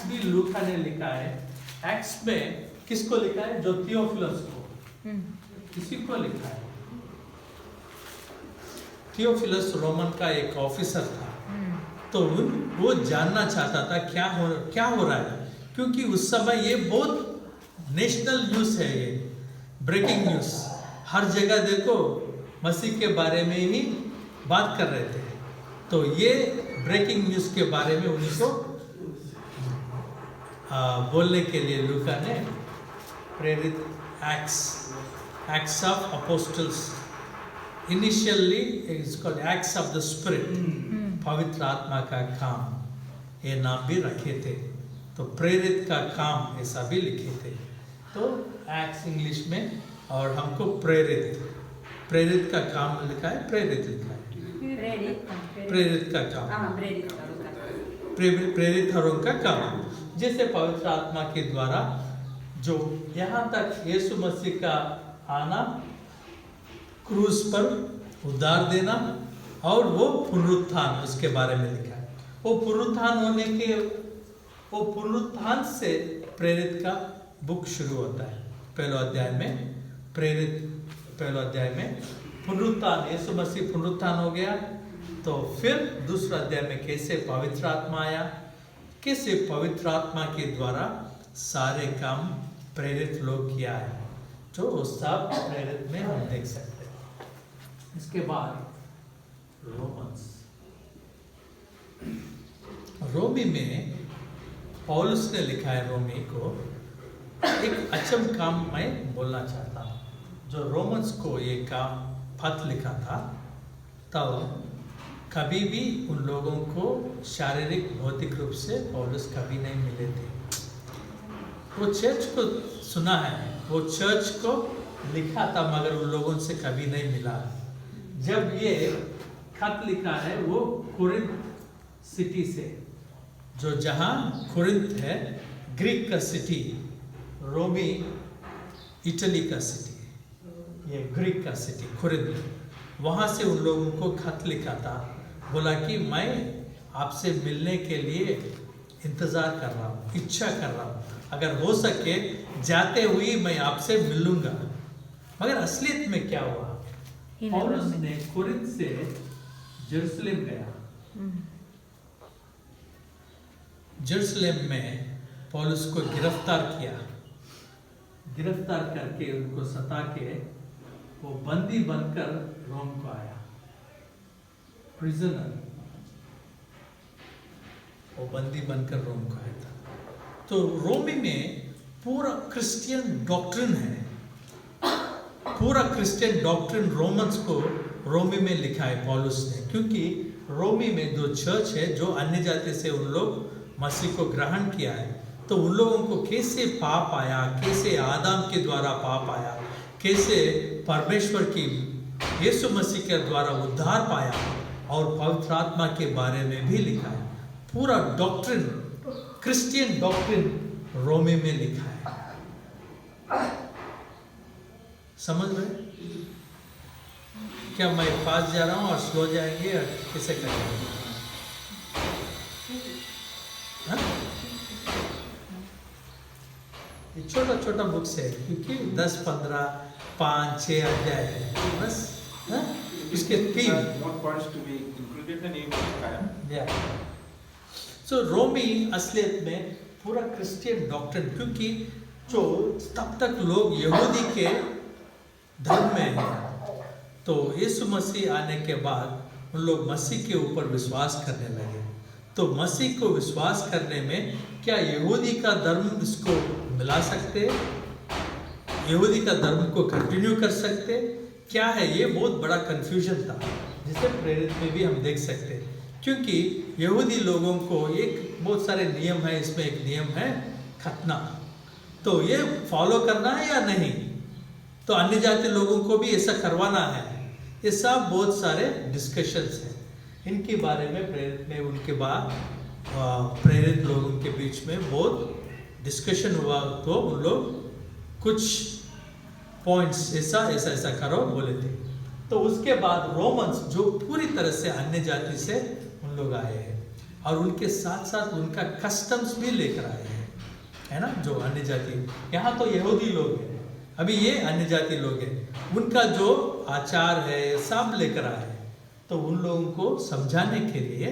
भी लूका ने लिखा है। एक्ट्स में किसको लिखा है? जो थियोफिलस को, किसी को लिखा है? थियोफिलस रोमन का एक ऑफिसर था, तो वो जानना चाहता था क्या हो रहा है, क्योंकि उस समय ये बहुत नेशनल न्यूज़ है, ये ब्रेकिंग न्यूज़, हर जगह देखो मसीह के बारे में ही बात कर रहे थे। तो ये ब्रेकिंग न्यूज़ के बारे में उनको बोलने के लिए लूका ने प्रेरित acts of apostles, initially it's called acts of the spirit, पवित्र आत्मा का काम, ये नाम भी रखे थे। तो प्रेरित का काम ऐसा भी लिखे थे। तो एक्ट्स इंग्लिश में, और हमको प्रेरित का काम लिखा है, प्रेरित लिखा है, प्रेरित का काम, प्रेरित हरों का काम। जैसे पवित्र आत्मा के द्वारा जो यहाँ तक यीशु मसीह का आना, क्रूस पर उद्धार देना, और वो पुनरुत्थान, उसके बारे में लिखा है। वो पुनरुत्थान से प्रेरित का बुक शुरू होता है। पहले अध्याय में पुनरुत्थान, यीशु मसीह पुनरुत्थान हो गया। तो फिर दूसरा अध्याय में कैसे पवित्र आत्मा आया, कैसे पवित्र आत्मा के द्वारा सारे काम प्रेरित लोग किया है, जो सब प्रेरित में हम देख सकते हैं। इसके बाद रोमी में पौलुस ने लिखा है, रोमी को एक अचम काम मैं बोलना चाहता हूँ। जो रोमन्स को ये काम पत्र लिखा था, तब कभी भी उन लोगों को शारीरिक भौतिक रूप से पौलुस कभी नहीं मिले थे। वो चर्च को सुना है, वो चर्च को लिखा था, मगर उन लोगों से कभी नहीं मिला। जब ये खत लिखा है वो कुरिन्थ सिटी से, जो जहाँ कुरिन्थ है ग्रीक का सिटी, रोमी इटली का सिटी, ये ग्रीक का सिटी कुरिन्थ, वहाँ से उन लोगों को खत लिखा था, बोला कि मैं आपसे मिलने के लिए इंतज़ार कर रहा हूँ, इच्छा कर रहा हूँ, अगर हो सके जाते हुए मैं आपसे मिलूंगा। मगर असलियत में क्या हुआ, पौलुस ने कुरिन्थ से जेरूसलम गया। जेरूसलम में पौलुस को गिरफ्तार किया, गिरफ्तार करके उनको सता के वो बंदी बनकर रोम को आया, प्रिजनर, वो बंदी बनकर रोम को आया था। तो रोमी में पूरा क्रिश्चियन डॉक्ट्रिन है, पूरा क्रिश्चियन डॉक्ट्रिन रोमन्स को रोमी में लिखा है पौलुस ने, क्योंकि रोमी में जो चर्च है, जो अन्य जाति से उन लोग मसीह को ग्रहण किया है, तो उन लोगों को कैसे पाप आया, कैसे आदम के द्वारा पाप आया, कैसे परमेश्वर की यीशु मसीह के द्वारा उद्धार पाया, और पवित्र आत्मा के बारे में भी लिखा है। पूरा डॉक्ट्रिन, क्रिश्चियन डॉक्ट्रिन रोमी में लिखा है। समझ रहे? क्या मैं फास्ट जा रहा हूँ और स्लो जाएंगे, और कैसे करेंगे? छोटा छोटा बुक्स है, क्योंकि 10, 15, 5, 6 अध्याय है बस। इसके 3 सो रोमी असलियत में पूरा क्रिश्चियन डॉक्ट्रिन, क्योंकि जो तब तक लोग यहूदी के धर्म में हैं, तो यीशु मसीह आने के बाद उन लोग मसीह के ऊपर विश्वास करने लगे। तो मसीह को विश्वास करने में क्या यहूदी का धर्म इसको मिला सकते, यहूदी का धर्म को कंटिन्यू कर सकते, क्या है, ये बहुत बड़ा कंफ्यूजन था, जिसे प्रेरित में भी हम देख सकते हैं। क्योंकि यहूदी लोगों को एक बहुत सारे नियम है, इसमें एक नियम है खतना, तो ये फॉलो करना है या नहीं, तो अन्य जाति लोगों को भी ऐसा करवाना है, ये सब बहुत सारे डिस्कशंस हैं। इनके बारे में प्रेरित में उनके बाद प्रेरित लोगों के बीच में बहुत डिस्कशन हुआ, तो उन लोग कुछ पॉइंट्स ऐसा करो बोले थे। तो उसके बाद रोमन्स जो पूरी तरह से अन्य जाति से उन लोग आए हैं, और उनके साथ साथ उनका कस्टम्स भी लेकर आए हैं, है ना, जो अन्य जाति, यहाँ तो यहूदी लोग हैं, अभी ये अन्य जाति लोग हैं, उनका जो आचार है सब लेकर आए हैं। तो उन लोगों को समझाने के लिए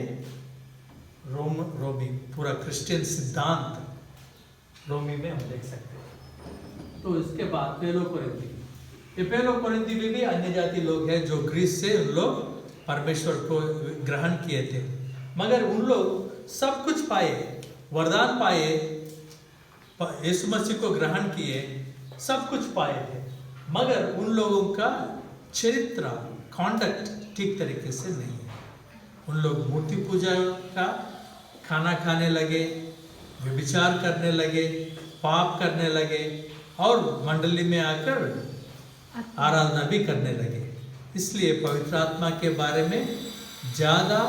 रोमी पूरा क्रिश्चियन सिद्धांत रोमी में हम देख सकते हैं। तो इसके बाद पहलो कोरिन्थी, ये पहलो कोरिन्थी में भी अन्य जाति लोग हैं, जो ग्रीस से उन लोग परमेश्वर को ग्रहण किए थे, मगर उन लोग सब कुछ पाए, वरदान पाए, यीशु मसीह को ग्रहण किए, सब कुछ पाए थे, मगर उन लोगों का चरित्र, कॉन्डक्ट ठीक तरीके से नहीं है। उन लोग मूर्ति पूजा का खाना खाने लगे, व्यभिचार करने लगे, पाप करने लगे, और मंडली में आकर आराधना भी करने लगे। इसलिए पवित्र आत्मा के बारे में ज़्यादा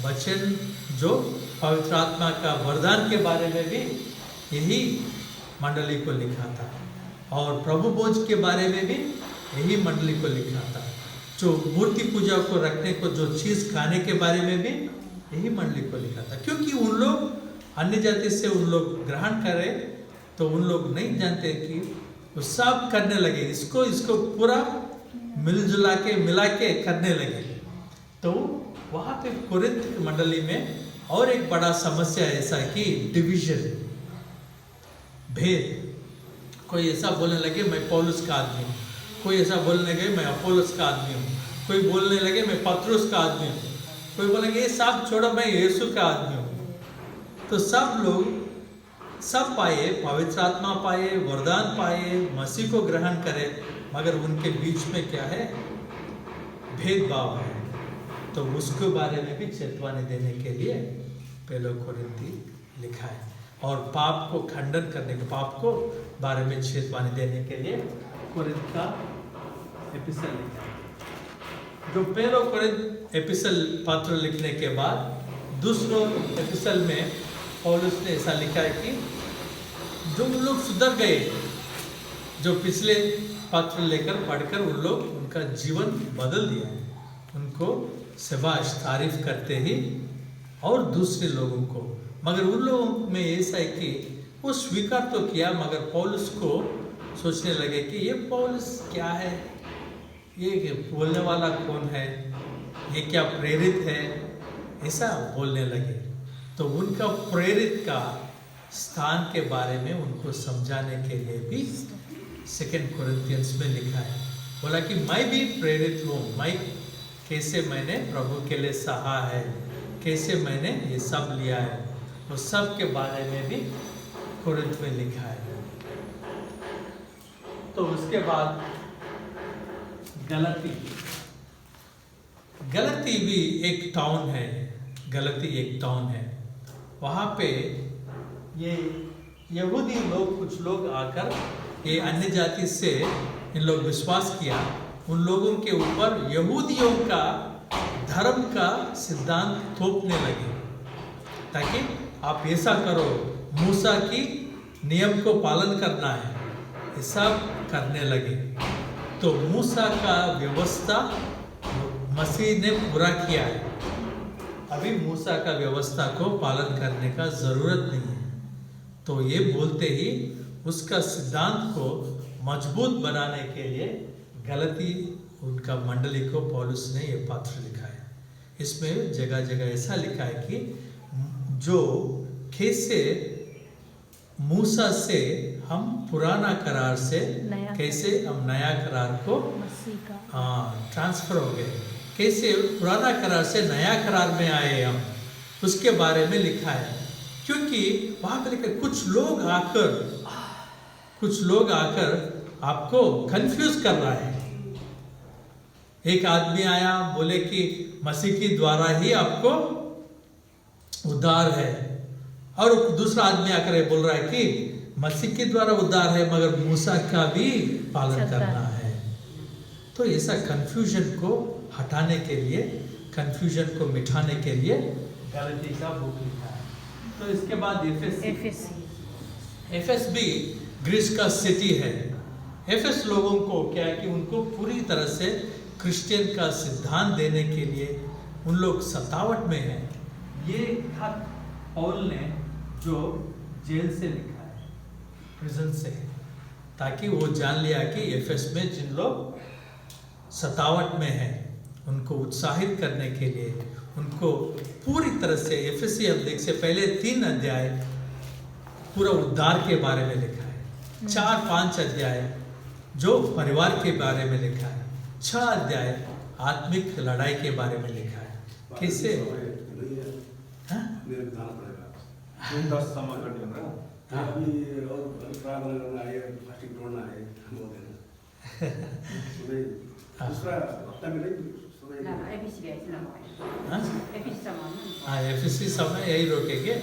वचन, जो पवित्र आत्मा का वरदान के बारे में भी यही मंडली को लिखा था, और प्रभु भोज के बारे में भी यही मंडली को लिखा था, जो मूर्ति पूजा को रखने को जो चीज़ खाने के बारे में भी यही मंडली को लिखा था। क्योंकि उन लोग अन्य जाति से उन लोग ग्रहण करे, तो उन लोग नहीं जानते कि वो सब करने लगे, इसको पूरा मिलजुला के मिला के करने लगे। तो वहाँ पे कोरिन्थ मंडली में और एक बड़ा समस्या ऐसा कि डिवीजन, भेद, कोई ऐसा बोलने लगे मैं पौलुस का आदमी हूँ, कोई ऐसा बोलने लगे मैं अपोलोस का आदमी हूँ, कोई बोलने लगे मैं पत्रुस का आदमी हूँ, कोई बोलेंगे ये सब छोड़ो मैं यीशु का आदमी हूँ। तो सब लोग सब पाए, पवित्र आत्मा पाए, वरदान पाए, मसीह को ग्रहण करे, मगर उनके बीच में क्या है, भेदभाव है। तो उसके बारे में भी चेतावनी देने के लिए पहले कोरिन्थी लिखा है, और पाप को खंडन करने के, पाप को बारे में चेतावनी देने के लिए कोरिन्थ का एपिसल लिखा है। जो पहले कोरिन्थ एपिसल पत्र लिखने के बाद दूसरों एपिसल में पौलुस ने ऐसा लिखा है कि जो लोग सुधर गए, जो पिछले पत्र लेकर पढ़कर उन लोग उनका जीवन बदल दिया, उनको शाबाश तारीफ करते ही और दूसरे लोगों को। मगर उन लोगों में ऐसा है कि वो स्वीकार तो किया, मगर पौलुस को सोचने लगे कि ये पौलुस क्या है, ये बोलने वाला कौन है, ये क्या प्रेरित है, ऐसा बोलने लगे। तो उनका प्रेरित का स्थान के बारे में उनको समझाने के लिए भी 2 कोरिन्थियंस में लिखा है। बोला कि मैं भी प्रेरित हूँ, मैं कैसे मैंने प्रभु के लिए सहा है, कैसे मैंने ये सब लिया है, वो सब के बारे में भी कोरिन्थ में लिखा है। तो उसके बाद गलती भी एक टाउन है, गलती एक टाउन है। वहाँ पे ये यहूदी लोग, कुछ लोग आकर ये अन्य जाति से इन लोग विश्वास किया, उन लोगों के ऊपर यहूदियों का धर्म का सिद्धांत थोपने लगे, ताकि आप ऐसा करो, मूसा की नियम को पालन करना है, ये सब करने लगे। तो मूसा का व्यवस्था मसीह ने पूरा किया है, अभी मूसा का व्यवस्था को पालन करने का जरूरत नहीं है। तो ये बोलते ही उसका सिद्धांत को मजबूत बनाने के लिए गलती उनका मंडली को पौलुस ने ये पत्र लिखा है। इसमें जगह जगह ऐसा लिखा है कि जो कैसे मूसा से हम पुराना करार से कैसे हम नया करार को ट्रांसफर हो गए, कैसे पुराना करार से नया करार में आए हम, उसके बारे में लिखा है। क्योंकि वहां पर लिखा कुछ लोग आकर आपको कंफ्यूज कर रहा है। एक आदमी आया, बोले कि मसीह के द्वारा ही आपको उद्धार है, और दूसरा आदमी आकर बोल रहा है कि मसीह के द्वारा उद्धार है मगर मूसा का भी पालन करना है। तो ऐसा कंफ्यूजन को हटाने के लिए, कंफ्यूजन को मिटाने के लिए गलती का बुक लिखा है। तो इसके बाद एफेस भी ग्रीस का सिटी है। एफेस लोगों को क्या है कि उनको पूरी तरह से क्रिश्चियन का सिद्धांत देने के लिए उन लोग सतावट में है। ये खत पौल ने जो जेल से लिखा है, प्रिजन से, ताकि वो जान लिया कि एफेस में जिन लोग सतावट में है उनको उत्साहित करने के लिए, उनको पूरी तरह से एफेसी हम देख से पहले 3 अध्याय पूरा उद्धार के बारे में लिखा है, 4-5 अध्याय जो परिवार के बारे में लिखा है, 6 अध्याय आत्मिक लड़ाई के बारे में लिखा है। कैसे दिन 10 समय करने का अभी और प्रार्थना करना है, फास्टिंग तोड़ना है, बहुत है ना। दूसरा हफ्ता में नहीं, एफएससी समय यही रोकेंगे।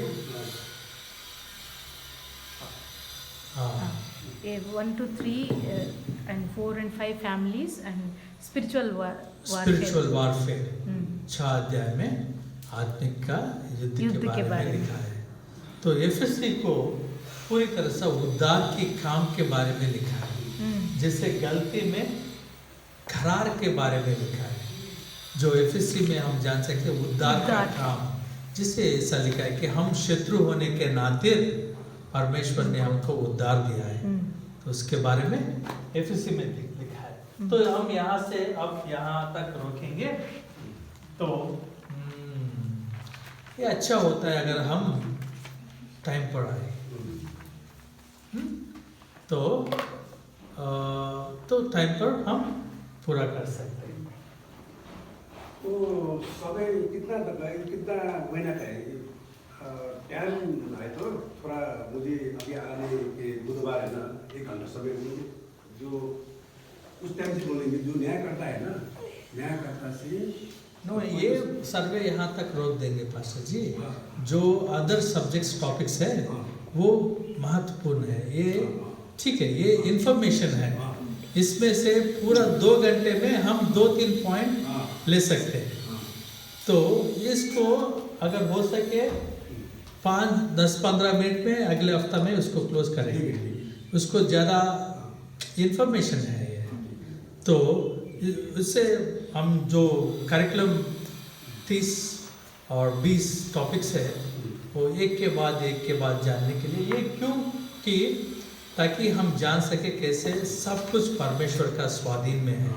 1 to 3 and 4 and 5 families and spiritual warfare 6 अध्याय में आत्मिक का युद्ध के बारे में लिखा है। तो एफएससी को पूरी तरह से उद्धार के काम के बारे में लिखा है। जैसे गलती में करार के बारे में लिखा है, जो एफएससी में हम जान सकते हैं उद्धार का काम, जिसे ऐसा लिखा है कि हम शत्रु होने के नाते परमेश्वर ने हमको उद्धार दिया है। तो उसके बारे में एफएससी में लिखा है। तो हम यहाँ से अब यहाँ तक रोकेंगे। तो ये अच्छा होता है अगर हम टाइम पर आए, तो टाइम पर हम पूरा कर सकते हैं। तो समय कितना महीना का है टाइम है? तो थोड़ा मुझे अभी आने के बुधवार है ना, 1 घंटा समय जो उस टाइम से बोलेंगे, जो न्यायकर्ता है ना, न्यायकर्ता से ये सर्वे यहाँ तक रोक देंगे पास्टर जी। जो अदर सब्जेक्ट्स टॉपिक्स है वो महत्वपूर्ण है, ये ठीक है, ये इंफॉर्मेशन है। इसमें से पूरा 2 घंटे में हम 2-3 पॉइंट ले सकते हैं। तो इसको अगर हो सके 5-10-15 मिनट में अगले हफ्ता में उसको क्लोज करेंगे। उसको ज़्यादा इंफॉर्मेशन है ये। तो इससे हम जो करिकुलम 30 और 20 टॉपिक्स है वो एक के बाद जानने के लिए, ये क्यों कि ताकि हम जान सके कैसे सब कुछ परमेश्वर का स्वाधीन में है,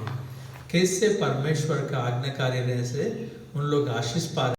कैसे परमेश्वर का आज्ञाकारी रहने से उन लोग आशीष पा